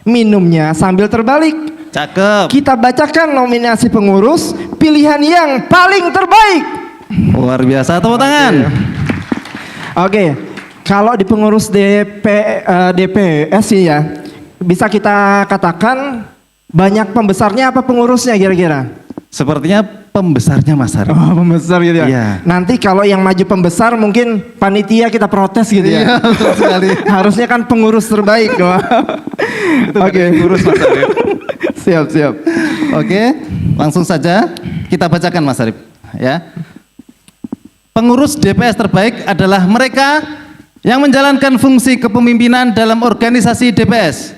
minumnya sambil terbalik. Cakep. Kita bacakan nominasi pengurus pilihan yang paling terbaik. Luar biasa, tepuk tangan. Oke, kalau di pengurus DPS ya, bisa kita katakan banyak pembesarnya apa pengurusnya kira-kira? Sepertinya pembesarnya Mas Arif. Oh, pembesar gitu ya. Iya. Nanti kalau yang maju pembesar mungkin panitia kita protes gitu ya. Iya, betul sekali. Harusnya kan pengurus terbaik. Oke, pengurus Mas Arif. Siap. Oke, langsung saja kita bacakan Mas Arif ya. Pengurus DPS terbaik adalah mereka yang menjalankan fungsi kepemimpinan dalam organisasi DPS.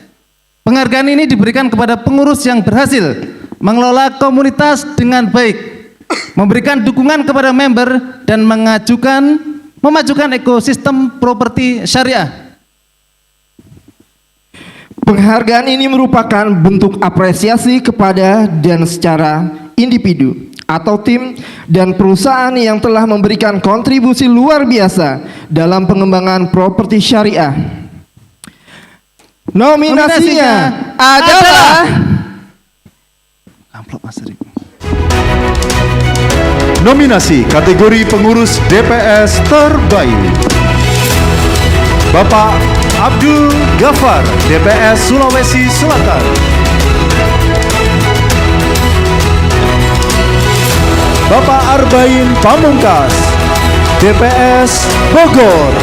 Penghargaan ini diberikan kepada pengurus yang berhasil mengelola komunitas dengan baik, memberikan dukungan kepada member dan memajukan ekosistem properti syariah. Penghargaan ini merupakan bentuk apresiasi kepada dan secara individu atau tim dan perusahaan yang telah memberikan kontribusi luar biasa dalam pengembangan properti syariah. Nominasinya adalah amplop Mas Arif. Nominasi kategori pengurus DPS terbaik: Bapak Abdul Ghaffar, DPS Sulawesi Selatan. Bapak Arbain Pamungkas, DPS Bogor.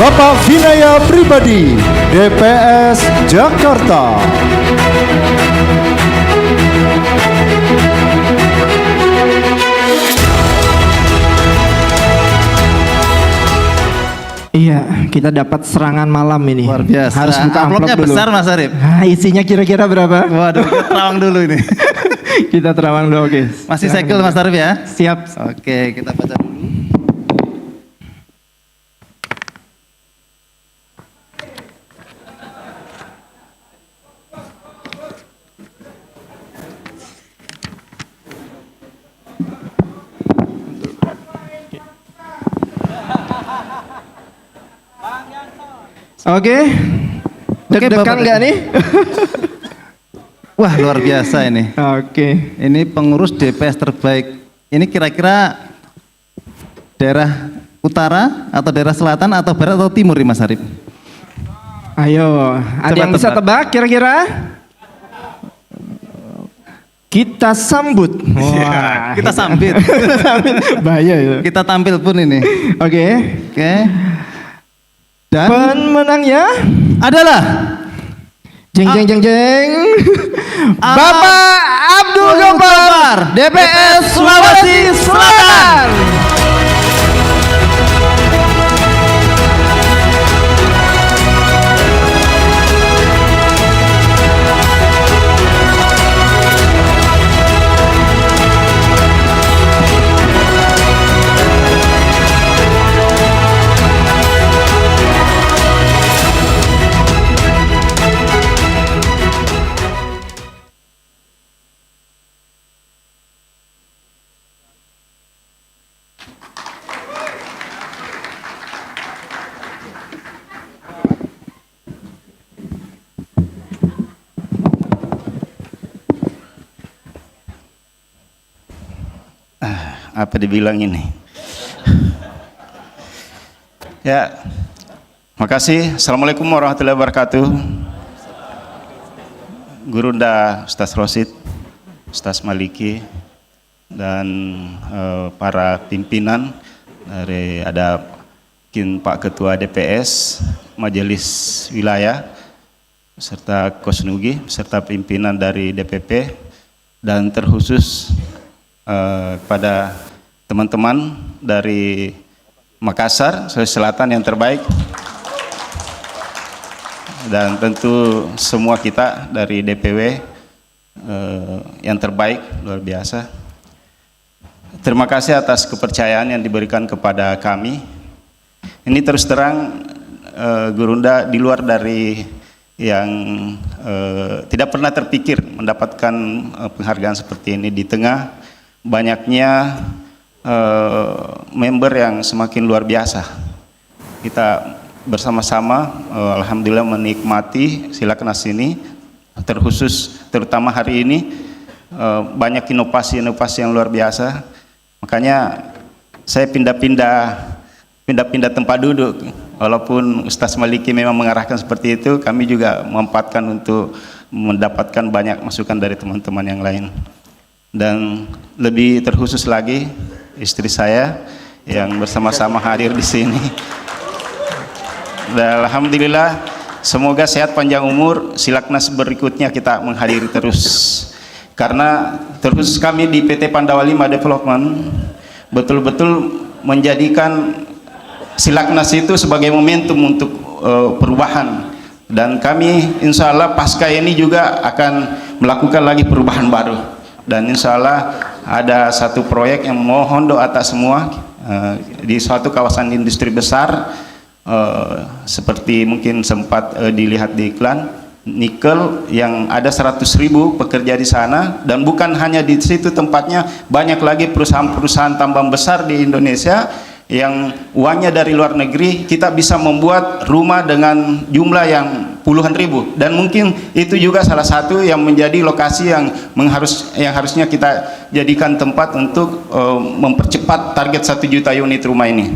Bapak Vinaya Pribadi, DPS Jakarta. Iya, kita dapat serangan malam ini. Luar biasa. Harus buka amplopnya amplop dulu. besar Mas Arif. Nah, isinya kira-kira berapa? Waduh, kita terawang dulu ini. Kita terawang dulu, oke. Masih segel Mas Arif ya? Siap. Oke, kita baca dulu. Oke. Deg-degan nggak nih? Wah, luar biasa ini. Oke. Ini pengurus DPS terbaik. Ini kira-kira daerah utara atau daerah selatan atau barat atau timur nih Mas Arif? Ayo, ada yang bisa tebak kira-kira? Kita sambut. Wah, kita sambit. Bahaya itu. Kita tampil pun ini. Oke. Dan pemenangnya adalah jeng jeng jeng jeng Bapak Abdul Ghaffar, DPS Sulawesi Selatan. Apa dibilang ini? Ya, makasih. Assalamualaikum warahmatullahi wabarakatuh. Gurunda Ustaz Rosid, Ustaz Maliki, dan para pimpinan dari ada Pak Ketua DPS, Majelis Wilayah, serta Kosnugi, serta pimpinan dari DPP, dan terkhusus kepada teman-teman dari Makassar, Sulawesi Selatan yang terbaik, dan tentu semua kita dari DPW yang terbaik, luar biasa. Terima kasih atas kepercayaan yang diberikan kepada kami. Ini terus terang Gurunda di luar dari yang tidak pernah terpikir mendapatkan penghargaan seperti ini di tengah banyaknya member yang semakin luar biasa. Kita bersama-sama alhamdulillah menikmati Silaknas ini, terkhusus terutama hari ini banyak inovasi-inovasi yang luar biasa. Makanya saya pindah-pindah tempat duduk. Walaupun Ustaz Maliki memang mengarahkan seperti itu, kami juga memanfaatkan untuk mendapatkan banyak masukan dari teman-teman yang lain. Dan lebih terkhusus lagi istri saya yang bersama-sama hadir di sini. Dan alhamdulillah semoga sehat panjang umur, Silaknas berikutnya kita menghadiri terus. Karena terkhusus kami di PT Pandawa 5 Development betul-betul menjadikan Silaknas itu sebagai momentum untuk perubahan. Dan kami insya Allah pasca ini juga akan melakukan lagi perubahan baru. Dan insya Allah ada satu proyek yang mohon doa atas semua di suatu kawasan industri besar seperti mungkin sempat dilihat di iklan nikel yang ada 100.000 pekerja di sana, dan bukan hanya di situ tempatnya, banyak lagi perusahaan-perusahaan tambang besar di Indonesia yang uangnya dari luar negeri. Kita bisa membuat rumah dengan jumlah yang puluhan ribu, dan mungkin itu juga salah satu yang menjadi lokasi yang harusnya kita jadikan tempat untuk mempercepat target 1 juta unit rumah ini.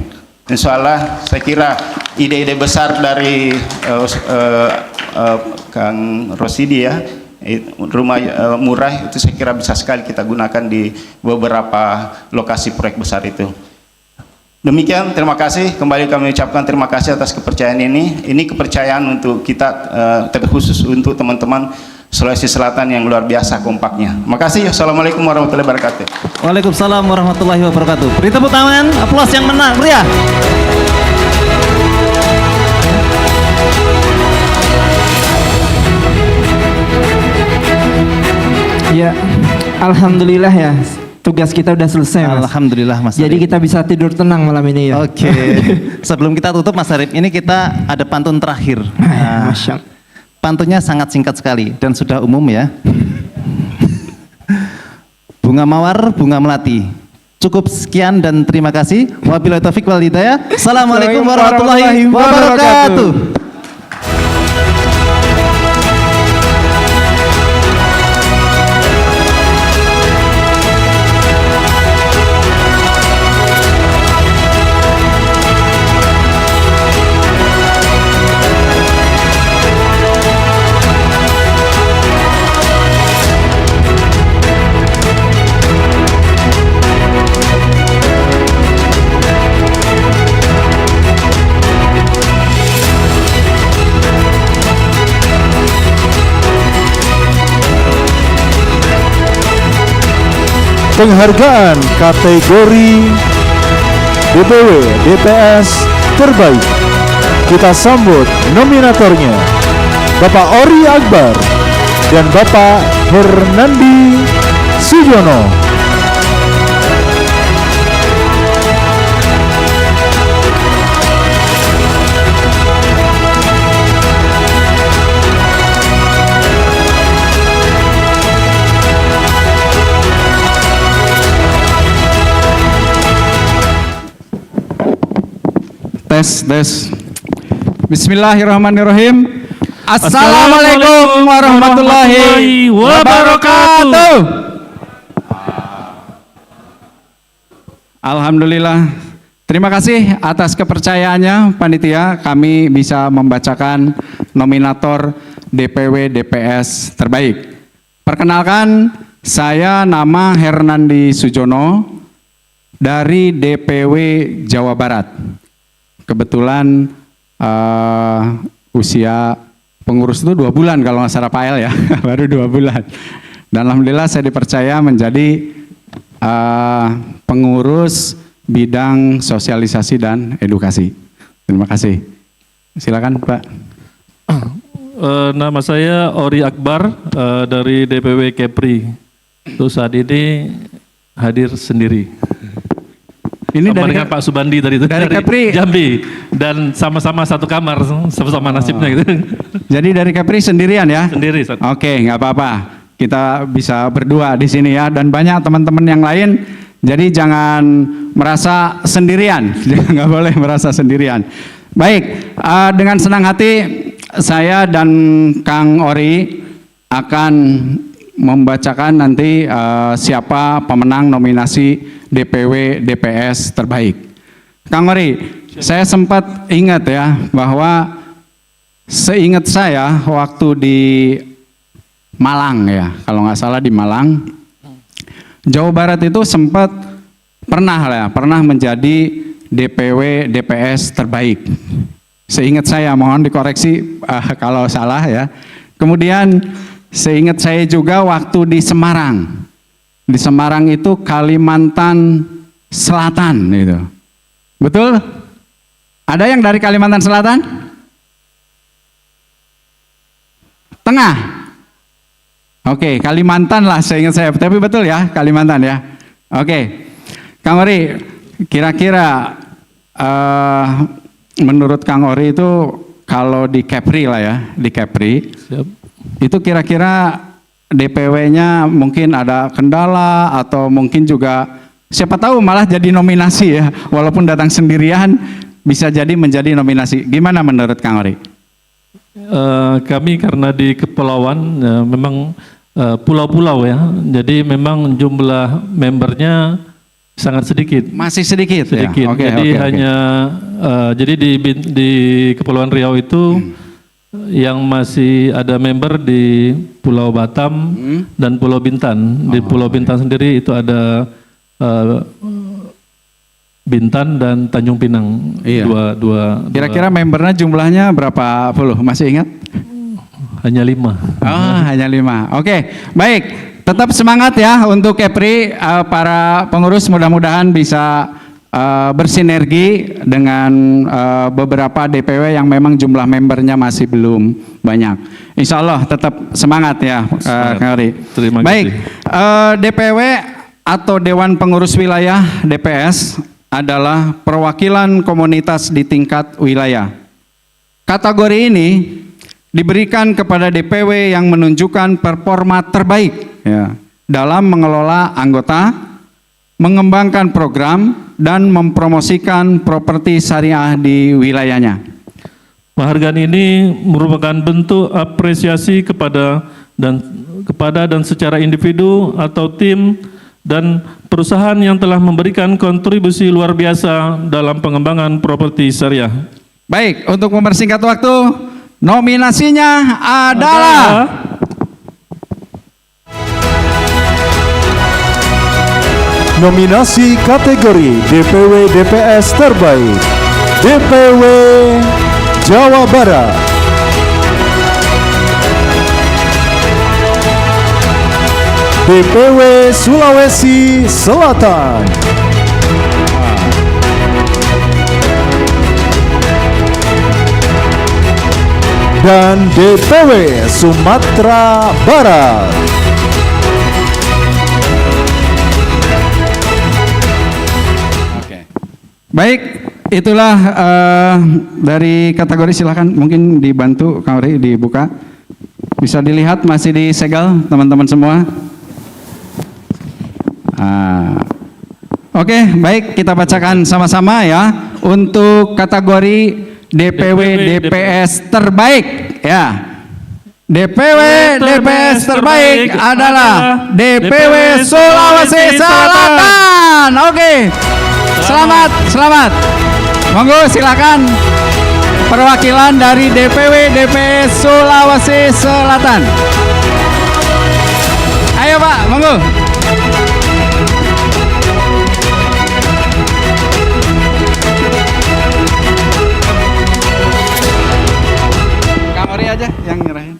Insya Allah saya kira ide-ide besar dari Kang Rosidi ya, rumah murah itu saya kira bisa sekali kita gunakan di beberapa lokasi proyek besar itu. Demikian, terima kasih. Kembali kami ucapkan terima kasih atas kepercayaan ini. Ini kepercayaan untuk kita, terkhusus untuk teman-teman Sulawesi Selatan yang luar biasa kompaknya. Makasih. Assalamualaikum warahmatullahi wabarakatuh. Waalaikumsalam warahmatullahi wabarakatuh. Beri tepuk tangan, aplaus yang meriah. Ya, alhamdulillah ya. Tugas kita udah selesai, Mas. Alhamdulillah, Mas. Jadi kita bisa tidur tenang malam ini ya. Oke. Sebelum kita tutup, Mas Arif, ini kita ada pantun terakhir. Masya. Pantunnya sangat singkat sekali dan sudah umum ya. Bunga mawar, bunga melati. Cukup sekian dan terima kasih. Wabillahi taufiq wal hidayah. Assalamualaikum warahmatullahi wabarakatuh. penghargaan kategori DPW DPS terbaik. Kita sambut nominatornya, Bapak Ori Akbar dan Bapak Hernandi Sujono. Tes. Bismillahirrahmanirrahim. Assalamualaikum warahmatullahi wabarakatuh. Alhamdulillah. Terima kasih atas kepercayaannya panitia. Kami bisa membacakan nominator DPW DPS terbaik. Perkenalkan, saya nama Hernandi Sujono dari DPW Jawa Barat. Kebetulan usia pengurus itu 2 bulan kalau nggak salah Pak El ya, baru 2 bulan. Dan alhamdulillah saya dipercaya menjadi pengurus bidang sosialisasi dan edukasi. Terima kasih. Silakan Pak. Nama saya Ori Akbar dari DPW Kepri. Terus saat ini hadir sendiri. Ini sama dari dengan Pak Subandi dari Kepri Jambi, dan sama-sama satu kamar, sama-sama nasibnya gitu. Jadi dari Kepri sendirian ya? Sendiri. Oke, nggak apa-apa. Kita bisa berdua di sini ya, dan banyak teman-teman yang lain. Jadi jangan merasa sendirian, nggak boleh merasa sendirian. Baik, dengan senang hati saya dan Kang Ori akan membacakan nanti siapa pemenang nominasi DPW DPS terbaik. Kang Ori, saya sempat ingat ya bahwa seingat saya waktu di Malang ya, kalau nggak salah di Malang, Jawa Barat itu sempat pernah menjadi DPW DPS terbaik. Seingat saya, mohon dikoreksi kalau salah ya. Kemudian seingat saya juga waktu di Semarang. Di Semarang itu Kalimantan Selatan itu. Betul? Ada yang dari Kalimantan Selatan? Tengah? Oke, Kalimantan lah seingat saya. Tapi betul ya, Kalimantan ya. Oke. Kang Ori, kira-kira menurut Kang Ori itu kalau di Kepri lah ya, di Kepri. Siap. Itu kira-kira DPW-nya mungkin ada kendala atau mungkin juga siapa tahu malah jadi nominasi ya, walaupun datang sendirian bisa jadi menjadi nominasi. Gimana menurut Kang Ori? Kami karena di kepulauan memang pulau-pulau ya, jadi memang jumlah membernya sangat sedikit. Masih sedikit. Ya? Okay, jadi hanya jadi di Kepulauan Riau itu yang masih ada member di Pulau Batam dan Pulau Bintan. Di Pulau Bintan sendiri itu ada Bintan dan Tanjung Pinang. Iya. Dua. Kira-kira membernya jumlahnya berapa puluh? Masih ingat? Hanya 5. Oh, hanya 5. Oke, baik. Tetap semangat ya untuk Kepri, para pengurus mudah-mudahan bisa bersinergi dengan beberapa DPW yang memang jumlah membernya masih belum banyak. Insya Allah tetap semangat ya Kang Ori. Terima kasih. Baik, DPW atau Dewan Pengurus Wilayah DPS adalah perwakilan komunitas di tingkat wilayah. Kategori ini diberikan kepada DPW yang menunjukkan performa terbaik ya, dalam mengelola anggota, mengembangkan program, dan mempromosikan properti syariah di wilayahnya. Penghargaan ini merupakan bentuk apresiasi kepada dan secara individu atau tim dan perusahaan yang telah memberikan kontribusi luar biasa dalam pengembangan properti syariah. Baik, untuk mempersingkat waktu, nominasinya adalah Nominasi kategori DPW DPS terbaik, DPW Jawa Barat. DPW Sulawesi Selatan. Dan DPW Sumatera Barat. Baik, itulah dari kategori, silakan mungkin dibantu Kang Ri dibuka. Bisa dilihat masih disegel teman-teman semua. Oke, baik, kita bacakan sama-sama ya. Untuk kategori DPW DPS terbaik ya. DPW DPS terbaik adalah DPW Sulawesi Selatan. Oke. Selamat. Monggo silakan perwakilan dari DPW DPS Sulawesi Selatan. Ayo Pak, monggo. Kang Ori aja yang nyerahin.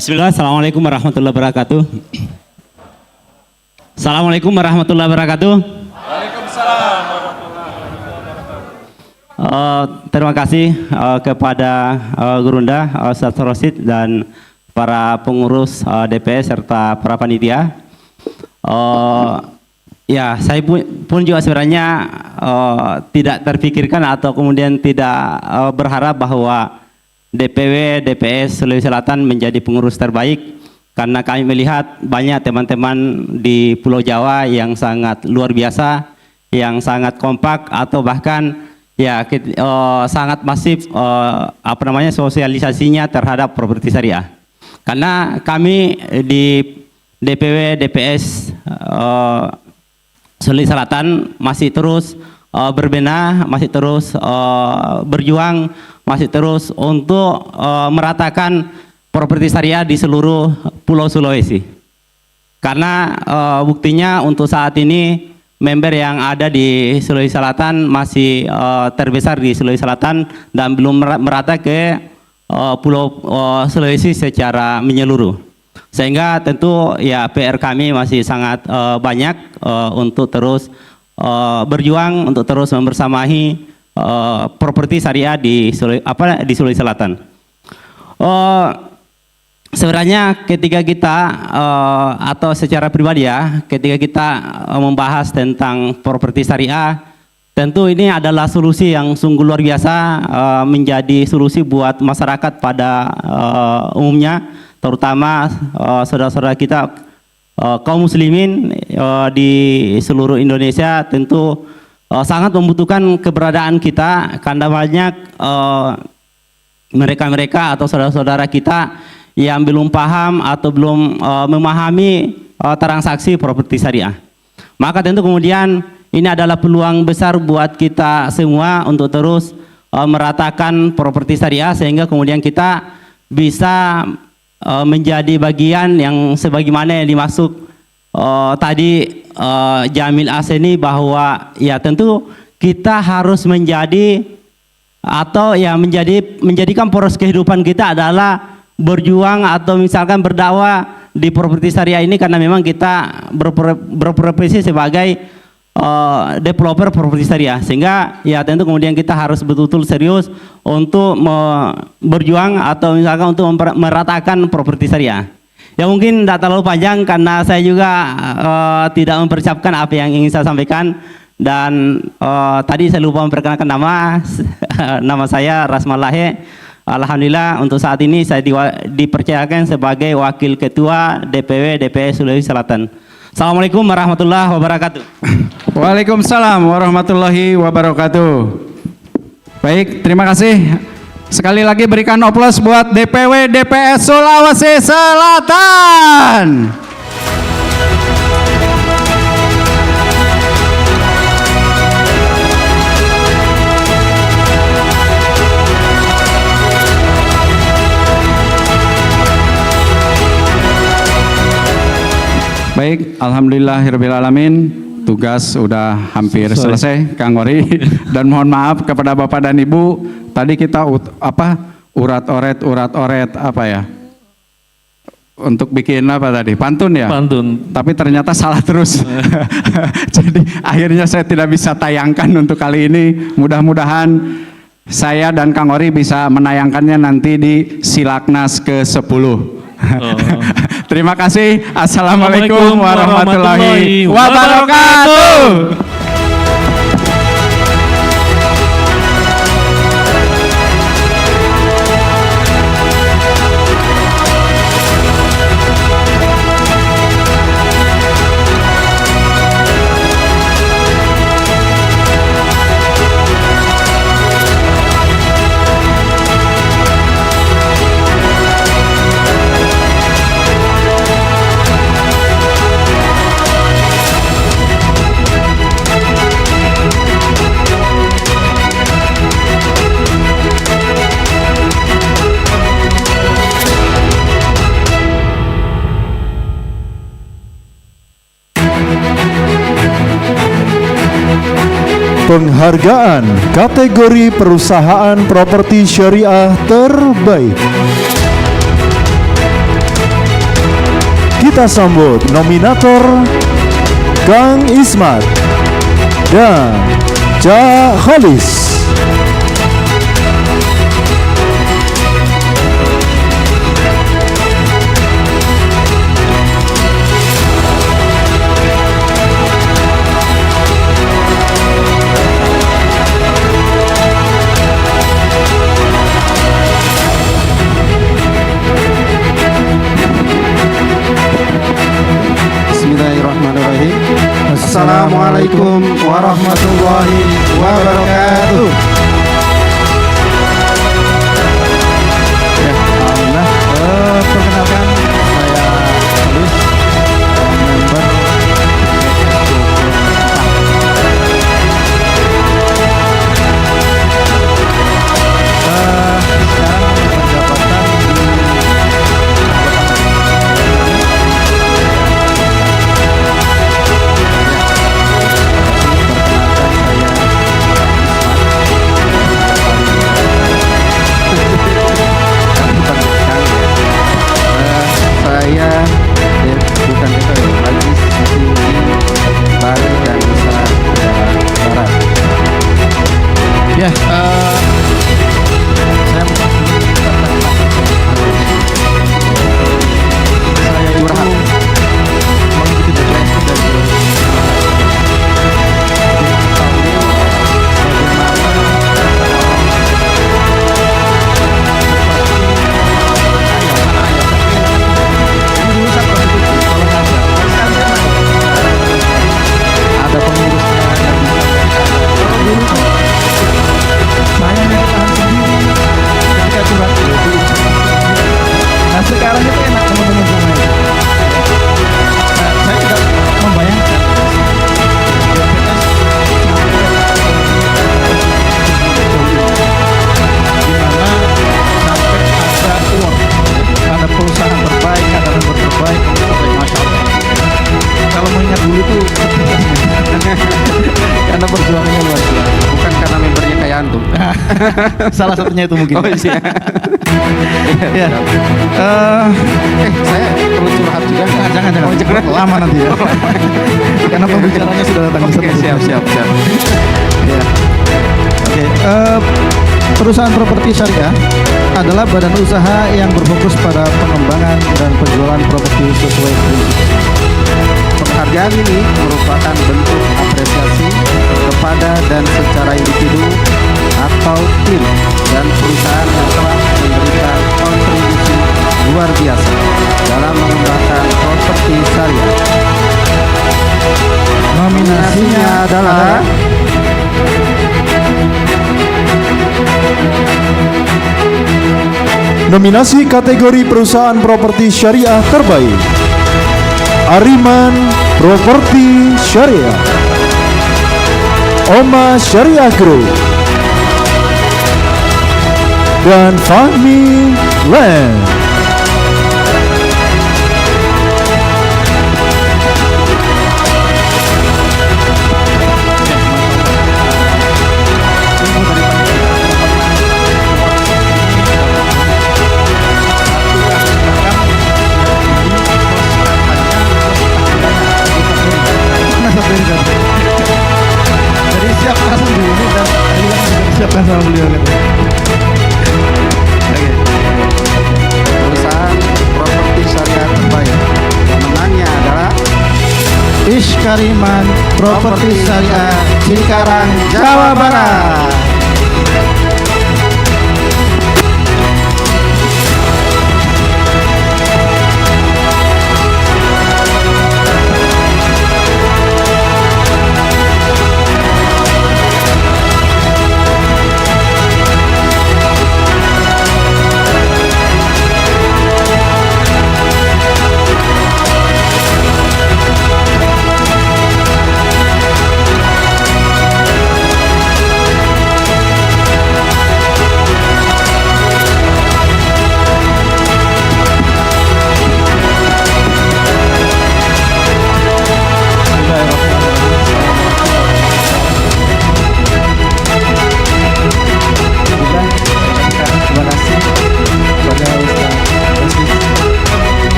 Bismillah, Assalamualaikum warahmatullahi wabarakatuh. Assalamualaikum warahmatullahi wabarakatuh. Waalaikumsalam. Terima kasih kepada Gurunda, Ustaz Rosid dan para pengurus DPS serta para panitia. Ya, saya pun juga sebenarnya tidak terpikirkan atau kemudian tidak berharap bahwa DPW DPS Sulawesi Selatan menjadi pengurus terbaik, karena kami melihat banyak teman-teman di Pulau Jawa yang sangat luar biasa, yang sangat kompak atau bahkan ya sangat masif sosialisasinya terhadap properti syariah. Karena kami di DPW DPS Sulawesi Selatan masih terus berbenah, masih terus berjuang, masih terus untuk meratakan properti syariah di seluruh Pulau Sulawesi. Karena buktinya untuk saat ini member yang ada di Sulawesi Selatan masih terbesar di Sulawesi Selatan dan belum merata ke Pulau Sulawesi secara menyeluruh. Sehingga tentu ya PR kami masih sangat banyak untuk terus berjuang, untuk terus membersamahi properti syariah di Sulawesi Selatan. Sebenarnya ketika kita atau secara pribadi ya, ketika kita membahas tentang properti syariah, tentu ini adalah solusi yang sungguh luar biasa, menjadi solusi buat masyarakat pada umumnya, terutama saudara-saudara kita kaum muslimin di seluruh Indonesia tentu sangat membutuhkan keberadaan kita, karena banyak mereka-mereka atau saudara-saudara kita yang belum paham atau belum memahami transaksi properti syariah. Maka tentu kemudian ini adalah peluang besar buat kita semua untuk terus meratakan properti syariah, sehingga kemudian kita bisa menjadi bagian yang sebagaimana yang dimaksud tadi Jamil Aseni, bahwa ya tentu kita harus menjadi atau ya menjadikan poros kehidupan kita adalah berjuang atau misalkan berdakwah di properti syariah ini, karena memang kita berprofesi sebagai developer properti syariah, sehingga ya tentu kemudian kita harus betul-betul serius untuk berjuang atau misalkan untuk meratakan properti syariah. Ya mungkin tidak terlalu panjang karena saya juga tidak mempersiapkan apa yang ingin saya sampaikan, dan tadi saya lupa memperkenalkan nama saya Rasman Lahe. Alhamdulillah untuk saat ini saya dipercayakan sebagai Wakil Ketua DPW DPS Sulawesi Selatan. Assalamualaikum warahmatullahi wabarakatuh. Waalaikumsalam warahmatullahi wabarakatuh. Baik, terima kasih. Sekali lagi berikan aplaus buat DPW DPS Sulawesi Selatan. Baik, alhamdulillahirrahmanirrahim. Tugas sudah hampir selesai, Kang Ori. Dan mohon maaf kepada Bapak dan Ibu, tadi kita urat-oret apa ya? Untuk bikin apa tadi? Pantun ya? Pantun. Tapi ternyata salah terus. Jadi akhirnya saya tidak bisa tayangkan untuk kali ini. Mudah-mudahan saya dan Kang Ori bisa menayangkannya nanti di Silaknas ke-10. Terima kasih. Assalamualaikum warahmatullahi wabarakatuh. Penghargaan kategori perusahaan properti syariah terbaik. Kita sambut nominator Kang Ismat dan Cak Khalis. Assalamualaikum warahmatullahi wabarakatuh. Ya, alhamdulillah. Perkenalkan, saya Khalis, member Salah satunya itu mungkin. Oh iya. Ya. Saya perlu curhat juga. Jangan. Lama nanti ya. Karena pembicaranya sudah datang. Oke, siap. Ya. Oke. Perusahaan properti syariah adalah badan usaha yang berfokus pada pengembangan dan penjualan properti sesuai prinsip. Penghargaan ini merupakan bentuk apresiasi kepada dan secara individu atau tim dan perusahaan yang telah memberikan kontribusi luar biasa dalam mengembangkan properti syariah. Nominasinya adalah Nominasi kategori perusahaan properti syariah terbaik: Ariman Properti Syariah, Oma Syariah Group, dan Fahmi Land. Iskariman Properti Syariah Cikarang, Jawa Barat.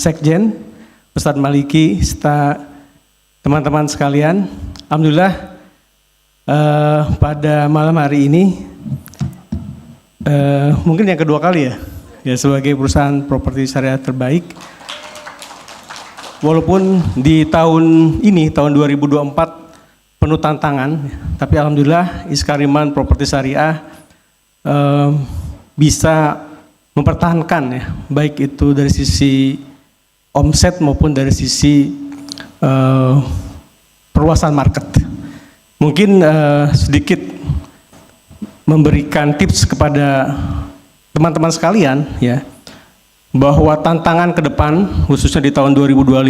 Sekjen, Ustadz Maliki, serta teman-teman sekalian. Alhamdulillah pada malam hari ini mungkin yang kedua kali ya sebagai perusahaan properti syariah terbaik. Walaupun di tahun ini, tahun 2024 penuh tantangan, tapi alhamdulillah Iskariman Properti Syariah bisa mempertahankan ya, baik itu dari sisi omset maupun dari sisi perluasan market. Mungkin sedikit memberikan tips kepada teman-teman sekalian ya, bahwa tantangan ke depan khususnya di tahun 2025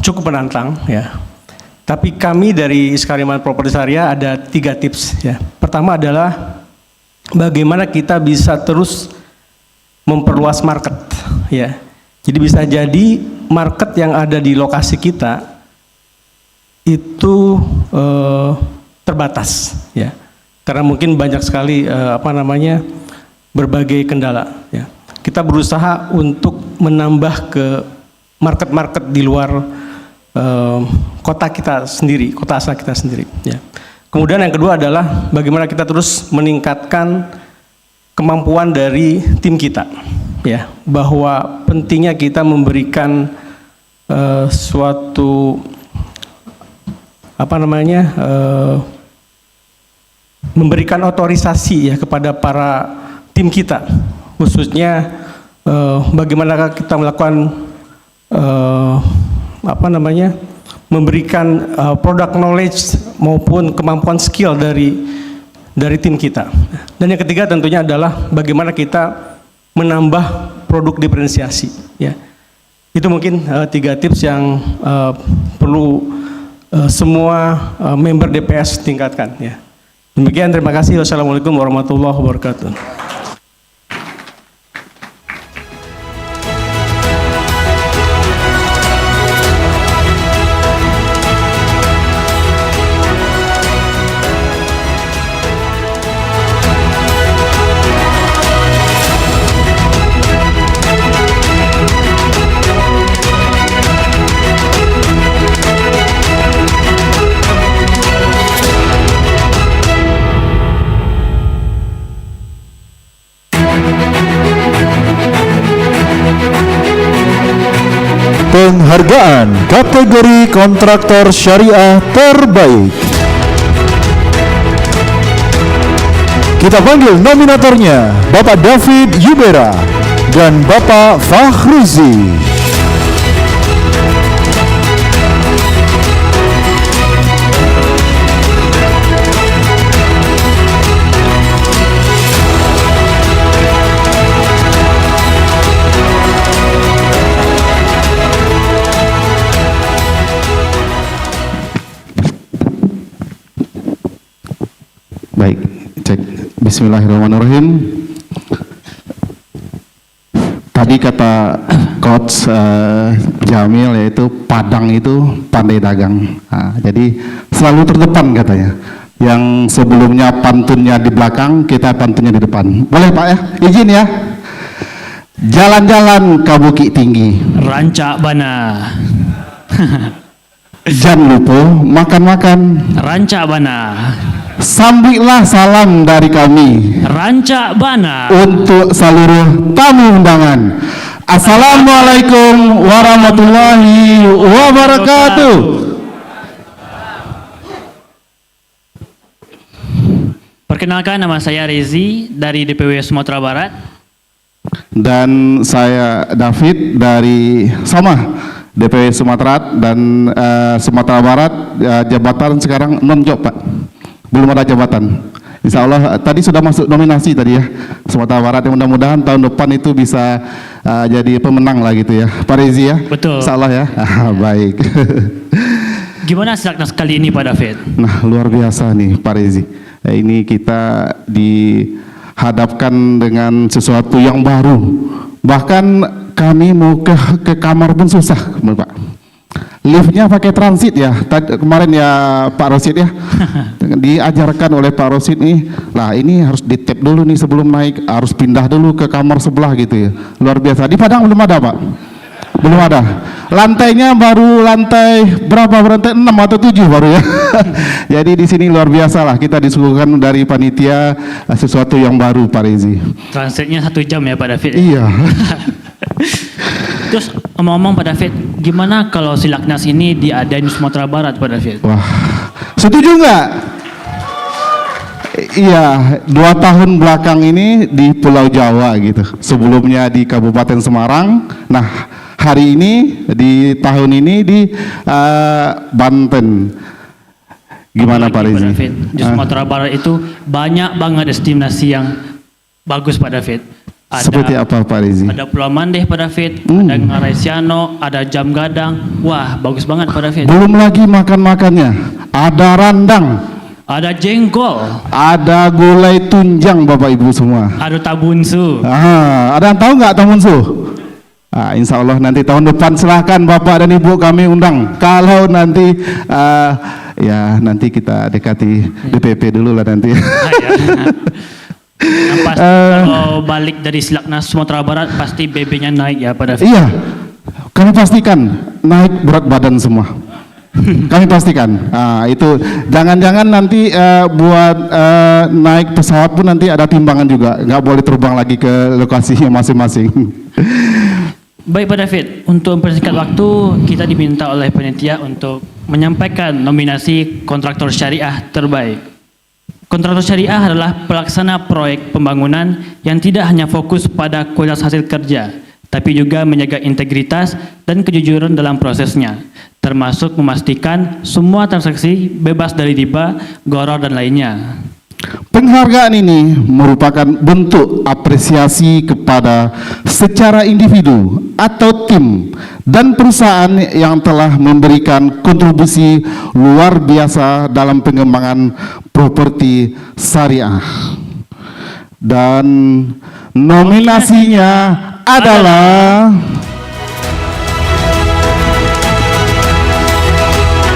cukup menantang ya. Tapi kami dari Iskariman Properti Syariah ada 3 tips ya. Pertama adalah bagaimana kita bisa terus memperluas market ya. Jadi bisa jadi market yang ada di lokasi kita itu terbatas ya, karena mungkin banyak sekali berbagai kendala ya. Kita berusaha untuk menambah ke market-market di luar kota kita sendiri, kota asal kita sendiri ya. Kemudian yang kedua adalah bagaimana kita terus meningkatkan kemampuan dari tim kita ya, bahwa pentingnya kita memberikan suatu memberikan otorisasi ya kepada para tim kita, khususnya bagaimana kita melakukan memberikan product knowledge maupun kemampuan skill dari tim kita. Dan yang ketiga tentunya adalah bagaimana kita menambah produk diferensiasi ya. Itu mungkin 3 tips yang perlu semua member DPS tingkatkan ya. Demikian, terima kasih. Wassalamualaikum warahmatullahi wabarakatuh. Penghargaan kategori kontraktor syariah terbaik. Kita panggil nominatornya Bapak David Yubera dan Bapak Fakhruzi. Baik, cek. Bismillahirrahmanirrahim. Tadi kata Coach Jamil yaitu Padang itu pandai dagang. Nah, jadi selalu terdepan katanya. Yang sebelumnya pantunnya di belakang, kita pantunnya di depan. Boleh Pak ya? Izin ya. Jalan-jalan ke Bukit Tinggi. Rancak Bana. Jangan lupa makan-makan. Rancak Bana. Sambutlah salam dari kami Rancak Bana untuk seluruh tamu undangan. Assalamualaikum warahmatullahi wabarakatuh. Perkenalkan, nama saya Rezi dari DPW Sumatera Barat. Dan saya David dari DPW Sumatera dan Sumatera Barat. Jabatan sekarang non-job, Pak. Belum ada jabatan. Insya Allah tadi sudah masuk nominasi tadi ya, Sumatera Barat. Yang mudah-mudahan tahun depan itu bisa jadi pemenang lah gitu ya, Pak Rezi ya. Betul. Insya Allah ya. Baik. Gimana Silaknas kali ini Pak David? Nah, luar biasa nih Pak Rezi. Ini kita dihadapkan dengan sesuatu yang baru. Bahkan kami mau ke kamar pun susah, Pak. Liftnya pakai transit ya. Kemarin ya Pak Rosid ya, diajarkan oleh Pak Rosid nih. Lah ini harus di tap dulu nih sebelum naik, harus pindah dulu ke kamar sebelah gitu ya. Luar biasa. Di Padang belum ada, Pak. Belum ada. Lantainya baru lantai berapa? Lantai 6 atau 7 baru ya. Jadi di sini luar biasa lah, kita disuguhkan dari panitia sesuatu yang baru, Pak Rezi. Transitnya 1 jam ya Pak David? Iya. Terus ngomong-ngomong Pak David, gimana kalau Silaknas ini diadain di Sumatera Barat Pak David? Wah, setuju nggak? Iya, 2 tahun belakang ini di Pulau Jawa gitu. Sebelumnya di Kabupaten Semarang. Nah, hari ini di tahun ini di Banten. Gimana Pak Rezi? Di Sumatera Barat itu banyak banget destinasi yang bagus Pak David. Seperti apa Pak Rezi? Ada Pulau Mandeh Pak David, ada Ngarai Siano, ada Jam Gadang. Wah, bagus banget Pak David. Belum lagi makan-makannya. Ada randang. Ada jengkol. Ada gulai tunjang Bapak Ibu semua. Ada tabunsu. Ada yang tahu nggak tabunsu? Insya Allah nanti tahun depan silahkan Bapak dan Ibu kami undang. Kalau nanti ya nanti kita dekati DPP dulu lah nanti. Yang pasti kalau balik dari Silaknas Sumatera Barat pasti BB-nya naik ya Pak David. Iya, kami pastikan naik berat badan semua. Kami pastikan. Itu jangan-jangan nanti buat naik pesawat pun nanti ada timbangan juga, nggak boleh terbang lagi ke lokasinya masing-masing. Baik Pak David, untuk mempersingkat waktu kita diminta oleh panitia untuk menyampaikan nominasi kontraktor syariah terbaik. Kontraktor syariah adalah pelaksana proyek pembangunan yang tidak hanya fokus pada kualitas hasil kerja, tapi juga menjaga integritas dan kejujuran dalam prosesnya, termasuk memastikan semua transaksi bebas dari riba, gharar, dan lainnya. Penghargaan ini merupakan bentuk apresiasi kepada secara individu atau tim dan perusahaan yang telah memberikan kontribusi luar biasa dalam pengembangan properti syariah. Dan nominasinya adalah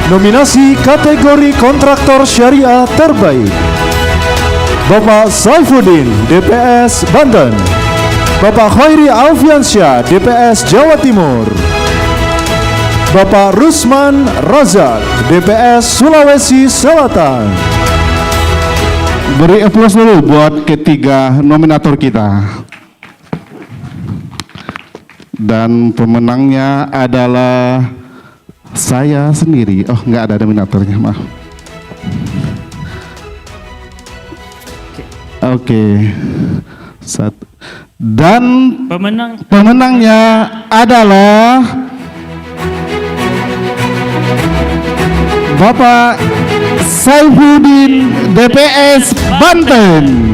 Nominasi kategori kontraktor syariah terbaik: Bapak Saifuddin, DPS Banten. Bapak Khairi Alfiansyah, DPS Jawa Timur. Bapak Rusman Razak, DPS Sulawesi Selatan. Beri aplaus dulu buat ketiga nominator kita. Dan pemenangnya adalah saya sendiri. Oh, nggak ada nominatornya, maaf. Oke. Dan pemenangnya adalah Bapak Saifuddin, DPS Banten.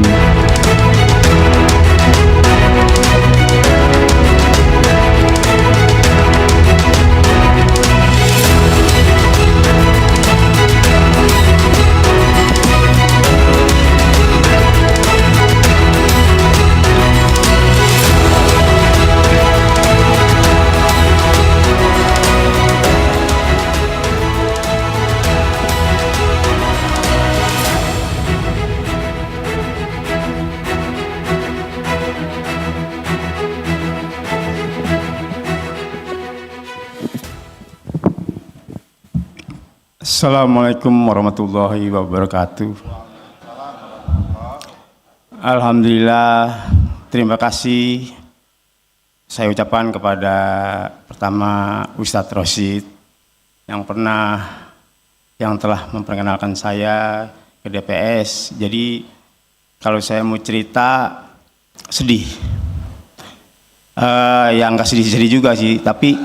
Assalamualaikum warahmatullahi wabarakatuh. Alhamdulillah, terima kasih saya ucapkan kepada pertama Ustadz Rosid yang telah memperkenalkan saya ke DPS. Jadi kalau saya mau cerita sedih, ya nggak sedih-sedih juga sih, tapi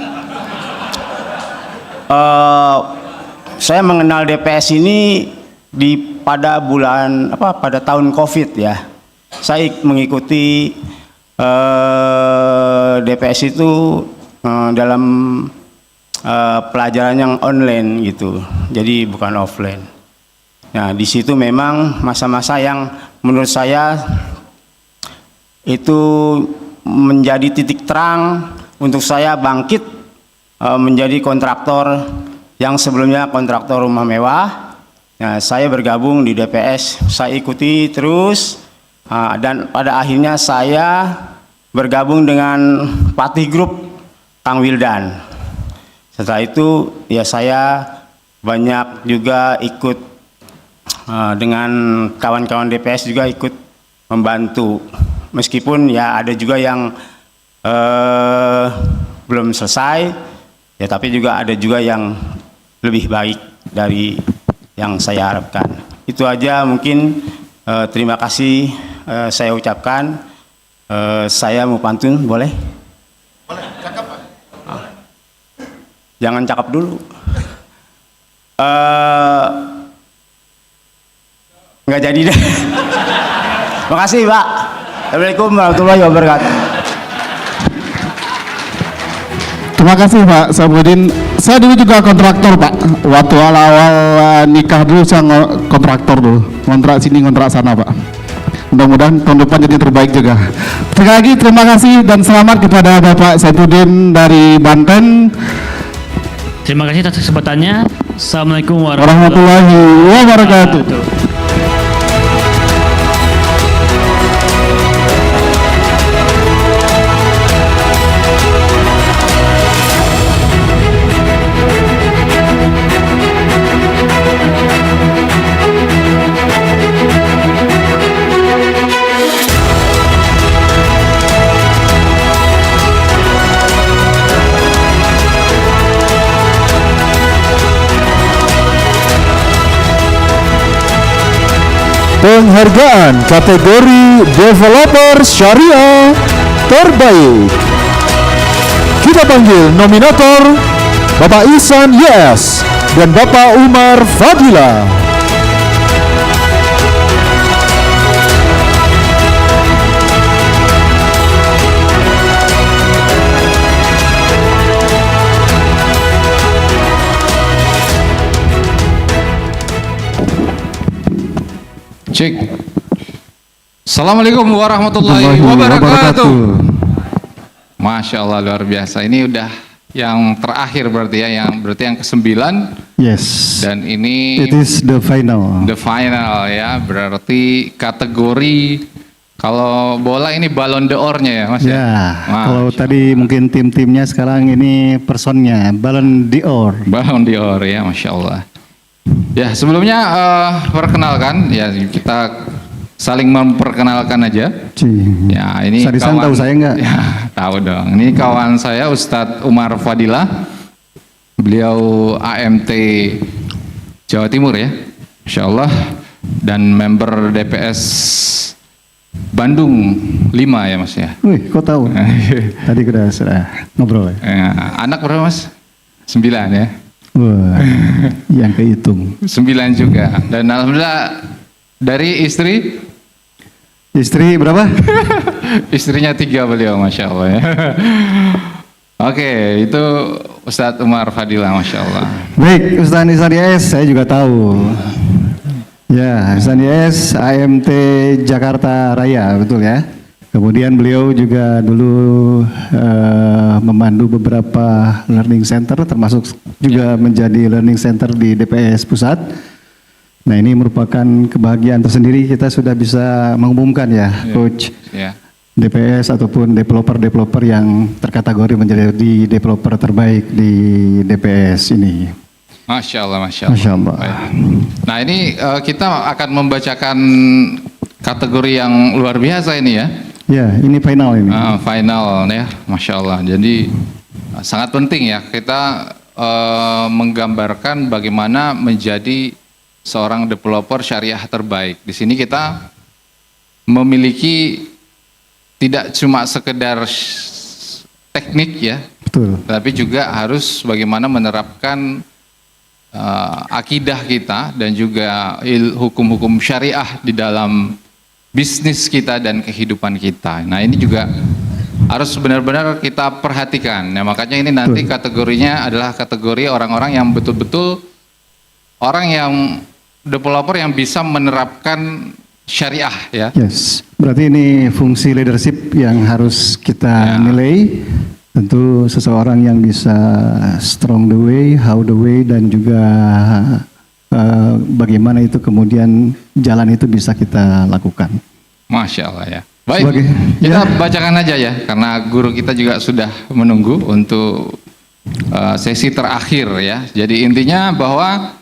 saya mengenal DPS ini pada tahun COVID ya. Saya mengikuti DPS itu dalam pelajaran yang online gitu, jadi bukan offline. Nah, di situ memang masa-masa yang menurut saya itu menjadi titik terang untuk saya bangkit menjadi kontraktor yang sebelumnya kontraktor rumah mewah. Nah, saya bergabung di DPS, saya ikuti terus, dan pada akhirnya saya bergabung dengan Patih Group Kang Wildan. Setelah itu ya saya banyak juga ikut dengan kawan-kawan DPS juga ikut membantu, meskipun ya ada juga yang belum selesai ya, tapi juga ada juga yang lebih baik dari yang saya harapkan. Itu aja mungkin, terima kasih saya ucapkan. Saya mau pantun, boleh? Boleh, cakep Pak. Jangan cakep dulu. Nggak jadi deh. Makasih Pak. Assalamualaikum warahmatullahi wabarakatuh. Terima kasih Pak Sabudin. Saya dulu juga kontraktor Pak. Waktu awal-awal nikah dulu saya kontraktor dulu. Kontrak sini, kontrak sana Pak. Mudah-mudahan tahun depan jadi terbaik juga. Sekali lagi terima kasih dan selamat kepada Bapak Saipudin dari Banten. Terima kasih atas kesempatannya. Assalamualaikum warahmatullahi wabarakatuh. Penghargaan kategori Developer Syariah Terbaik. Kita panggil nominator Bapak Ihsan YS dan Bapak Umar Fadila. Cek. Assalamualaikum warahmatullahi wabarakatuh. Masya Allah, luar biasa. Ini udah yang terakhir berarti ya, yang ke-9. Yes. Dan ini It is the final. The final ya, berarti kategori kalau bola ini Ballon d'Or-nya ya Mas Ya, kalau tadi mungkin tim-timnya, sekarang ini personnya Ballon d'Or. Ballon d'Or ya, Masya Allah. Ya, sebelumnya perkenalkan ya, kita saling memperkenalkan aja. Ya, ini Sadisan tahu saya enggak? Ya, tahu dong. Ini kawan saya Ustadz Umar Fadila. Beliau AMT Jawa Timur ya, Insya Allah, dan member DPS Bandung 5 ya Mas ya. Wih, kok tahu? Tadi sudah ngobrol ya. Anak berapa Mas? 9 ya. Wah, yang kehitung. 9 juga. Dan alhamdulillah dari istri? Istri berapa? Istrinya 3 beliau, Masya Allah ya. Oke, itu Ustadz Umar Fadila, Masya Allah. Baik, Ustadz Ihsan YS, saya juga tahu. Ya, Ihsan YS, AMT Jakarta Raya, betul ya. Kemudian beliau juga dulu memandu beberapa learning center, termasuk juga menjadi learning center di DPS Pusat. Nah, ini merupakan kebahagiaan tersendiri, kita sudah bisa mengumumkan ya, Coach, DPS ataupun developer-developer yang terkategori menjadi developer terbaik di DPS ini. Masya Allah, Masya Allah. Masya Allah. Baik. Nah, ini kita akan membacakan kategori yang luar biasa ini ya. Ya, ini final ini. Final ya, Masya Allah. Jadi sangat penting ya kita menggambarkan bagaimana menjadi seorang developer syariah terbaik. Di sini kita memiliki tidak cuma sekedar teknik ya, betul, tapi juga harus bagaimana menerapkan akidah kita dan juga hukum-hukum syariah di dalam bisnis kita dan kehidupan kita. Nah ini juga harus benar-benar kita perhatikan. Nah makanya ini nanti kategorinya adalah kategori orang-orang yang betul-betul orang yang developer yang bisa menerapkan syariah ya. Yes, berarti ini fungsi leadership yang harus kita nilai. Tentu seseorang yang bisa strong the way, how the way, dan juga bagaimana itu kemudian jalan itu bisa kita lakukan. Masya Allah ya. Baik, kita bacakan aja ya, karena guru kita juga sudah menunggu untuk sesi terakhir ya. Jadi intinya bahwa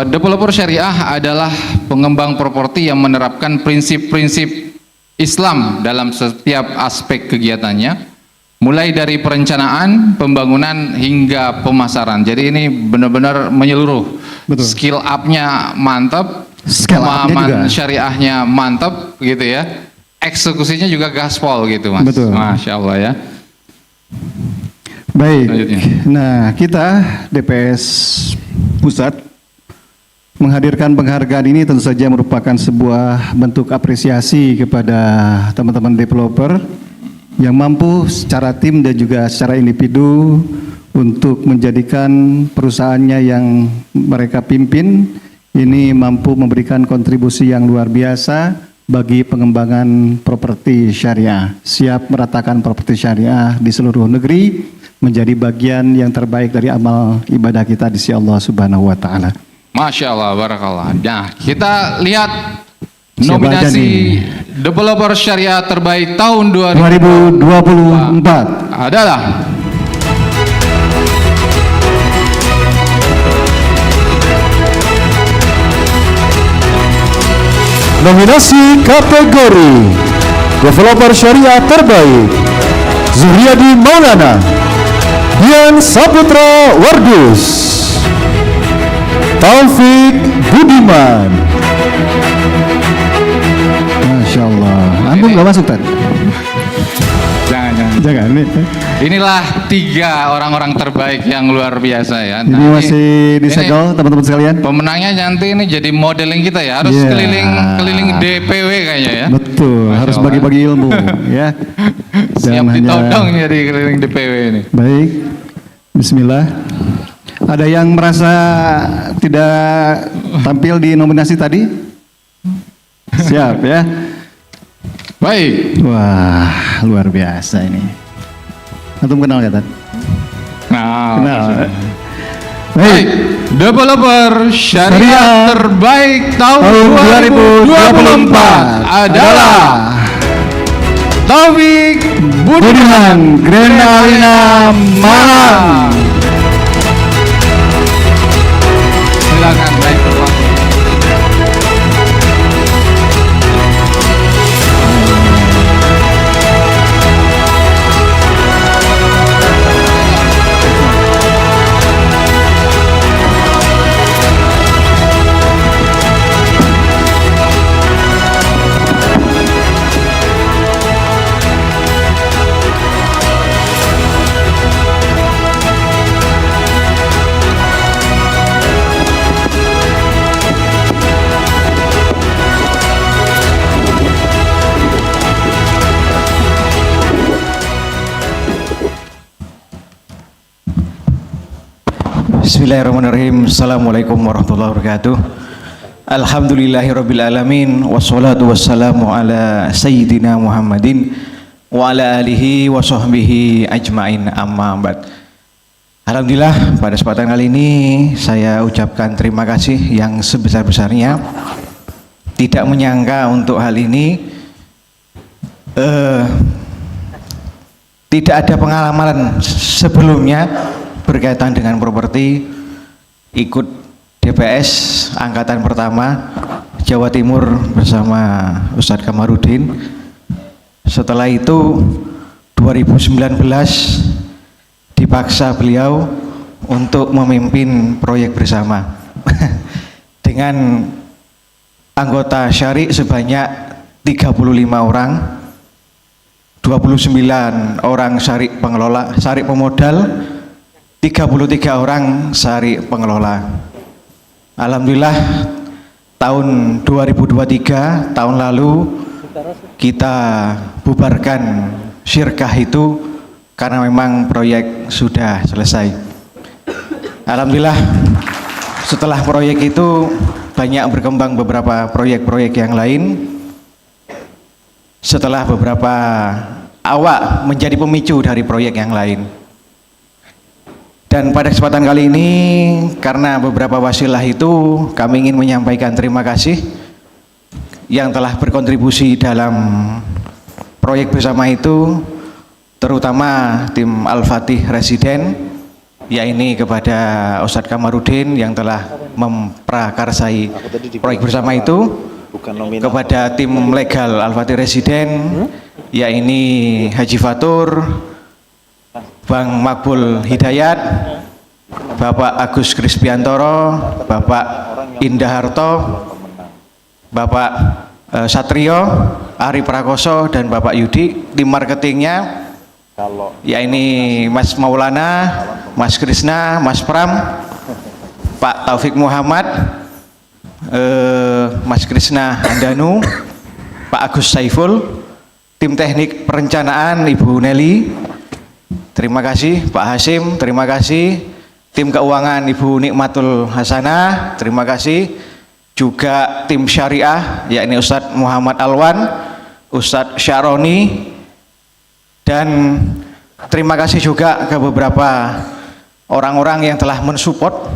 developer syariah adalah pengembang properti yang menerapkan prinsip-prinsip Islam dalam setiap aspek kegiatannya, mulai dari perencanaan, pembangunan hingga pemasaran. Jadi ini benar-benar menyeluruh. Skill up-nya mantap, pemahaman syariahnya mantap gitu ya. Eksekusinya juga gaspol gitu Mas. Betul. Masya Allah ya. Baik. Nah kita DPS Pusat menghadirkan penghargaan ini tentu saja merupakan sebuah bentuk apresiasi kepada teman-teman developer yang mampu secara tim dan juga secara individu untuk menjadikan perusahaannya yang mereka pimpin ini mampu memberikan kontribusi yang luar biasa bagi pengembangan properti syariah, siap meratakan properti syariah di seluruh negeri menjadi bagian yang terbaik dari amal ibadah kita di sisi Allah Subhanahu wa taala. Masya Allah, barakallah. Nah, kita lihat nominasi developer syariah terbaik tahun 2024 adalah nominasi kategori developer syariah terbaik Zuhriyadi Maulana, Dian Saputra Wardus, Taufik Budiman. Masya Allah, antum nggak masuk tadi? Jangan. Inilah 3 orang-orang terbaik yang luar biasa ya. Ini masih disegel teman-teman sekalian. Pemenangnya nanti ini jadi modeling kita ya, harus keliling DPW kayaknya ya. Betul, Masya harus Allah. bagi-bagi ilmu ya. Siap ditodong jadi keliling DPW ini. Baik, Bismillah. Ada yang merasa tidak tampil di nominasi tadi? Siap ya. Baik. Wah, luar biasa ini. Antum kenal ya, Tan? Kenal. Baik, developer syariah terbaik tahun 2024 adalah Taufik Budiman, Grand Arena Malang. Silakan, baik. Bismillahirrahmanirrahim. Assalamualaikum warahmatullahi wabarakatuh. Alhamdulillahirabbil alamin wassalatu wassalamu ala sayyidina Muhammadin wa ala alihi wa sahbihi ajmain, amma ba'd. Alhamdulillah pada kesempatan kali ini saya ucapkan terima kasih yang sebesar-besarnya. Tidak menyangka untuk hal ini tidak ada pengalaman sebelumnya berkaitan dengan properti, ikut DPS angkatan pertama Jawa Timur bersama Ustadz Kamarudin. Setelah itu 2019 dipaksa beliau untuk memimpin proyek bersama dengan anggota syari sebanyak 35 orang, 29 orang syari pengelola, syari pemodal, 33 orang syari pengelola. Alhamdulillah tahun 2023, tahun lalu kita bubarkan syirkah itu karena memang proyek sudah selesai. Alhamdulillah setelah proyek itu banyak berkembang beberapa proyek-proyek yang lain. Setelah beberapa awak menjadi pemicu dari proyek yang lain. Dan pada kesempatan kali ini karena beberapa wasilah itu kami ingin menyampaikan terima kasih yang telah berkontribusi dalam proyek bersama itu, terutama tim Al-Fatih Residen, yakni kepada Ustadz Kamarudin yang telah memprakarsai proyek bersama itu, kepada tim legal Al-Fatih Residen, yakni Haji Fatur, Bang Makbul Hidayat, Bapak Agus Krispiantoro, Bapak Indah Harto, Bapak Satrio, Ari Prakoso, dan Bapak Yudi. Tim marketingnya yakni Mas Maulana, Mas Krisna, Mas Pram, Pak Taufik Muhammad, Mas Krisna Andanu, Pak Agus Saiful, tim teknik perencanaan Ibu Nelly, terima kasih. Pak Hasim, terima kasih. Tim keuangan Ibu Nikmatul Hasanah, terima kasih. Juga tim syariah yakni Ustadz Muhammad Alwan, Ustadz Syaroni, dan terima kasih juga ke beberapa orang-orang yang telah mensupport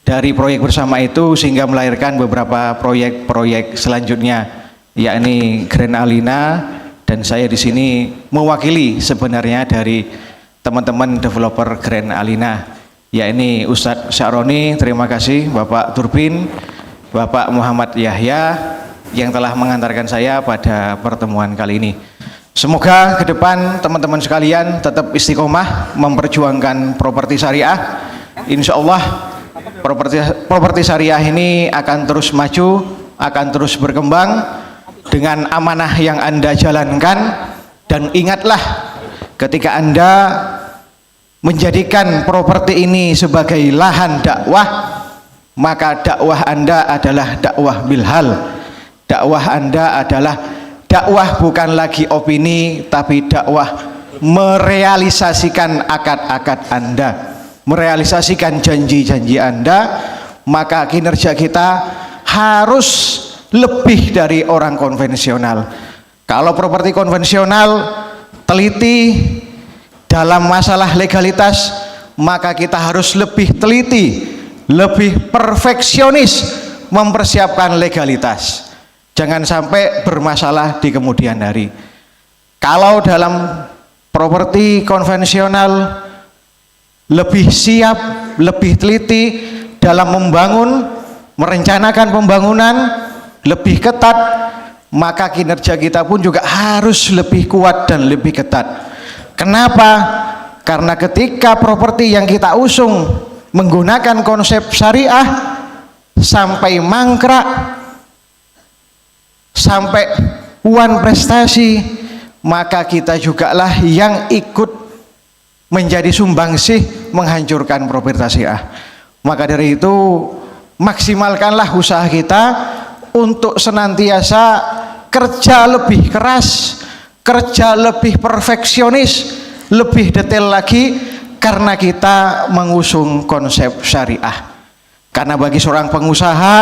dari proyek bersama itu sehingga melahirkan beberapa proyek-proyek selanjutnya, yakni Grand Alina, dan saya di sini mewakili sebenarnya dari teman-teman developer Grand Alina, yakni Ustadz Syaroni, terima kasih, Bapak Turbin, Bapak Muhammad Yahya yang telah mengantarkan saya pada pertemuan kali ini. Semoga ke depan teman-teman sekalian tetap istiqomah memperjuangkan properti syariah. Insya Allah properti syariah ini akan terus maju, akan terus berkembang dengan amanah yang Anda jalankan. Dan ingatlah ketika Anda menjadikan properti ini sebagai lahan dakwah, maka dakwah Anda adalah dakwah bilhal. Dakwah Anda adalah dakwah bukan lagi opini, tapi dakwah merealisasikan akad-akad Anda, merealisasikan janji-janji Anda. Maka kinerja kita harus lebih dari orang konvensional. Kalau properti konvensional teliti dalam masalah legalitas, maka kita harus lebih teliti, lebih perfeksionis mempersiapkan legalitas. Jangan sampai bermasalah di kemudian hari. Kalau dalam properti konvensional lebih siap, lebih teliti dalam membangun, merencanakan pembangunan, lebih ketat, maka kinerja kita pun juga harus lebih kuat dan lebih ketat. Kenapa? Karena ketika properti yang kita usung menggunakan konsep syariah sampai mangkrak, sampai uang prestasi, maka kita jugalah yang ikut menjadi sumbangsih menghancurkan properti syariah. Maka dari itu maksimalkanlah usaha kita untuk senantiasa kerja lebih keras, kerja lebih perfeksionis, lebih detail lagi, karena kita mengusung konsep syariah. Karena bagi seorang pengusaha,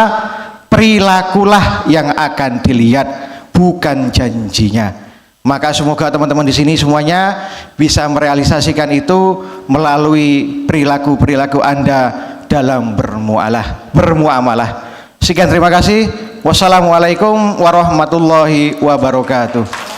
perilakulah yang akan dilihat, bukan janjinya. Maka semoga teman-teman di sini semuanya bisa merealisasikan itu melalui perilaku-perilaku Anda dalam bermuamalah. Sekian, terima kasih. Wassalamualaikum warahmatullahi wabarakatuh.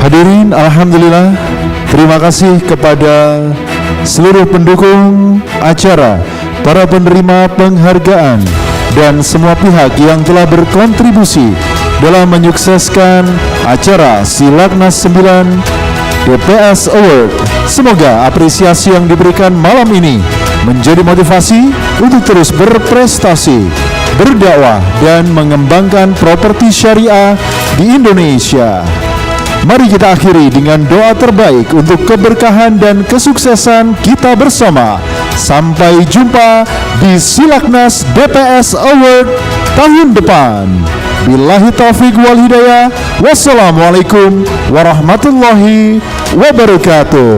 Hadirin, alhamdulillah, terima kasih kepada seluruh pendukung acara, para penerima penghargaan, dan semua pihak yang telah berkontribusi dalam menyukseskan acara Silaknas 9 DPS Award. Semoga apresiasi yang diberikan malam ini menjadi motivasi untuk terus berprestasi, berdakwah, dan mengembangkan properti syariah di Indonesia. Mari kita akhiri dengan doa terbaik untuk keberkahan dan kesuksesan kita bersama. Sampai jumpa di Silaknas DPS Award tahun depan. Billahi taufiq wal hidayah. Wassalamualaikum warahmatullahi wabarakatuh.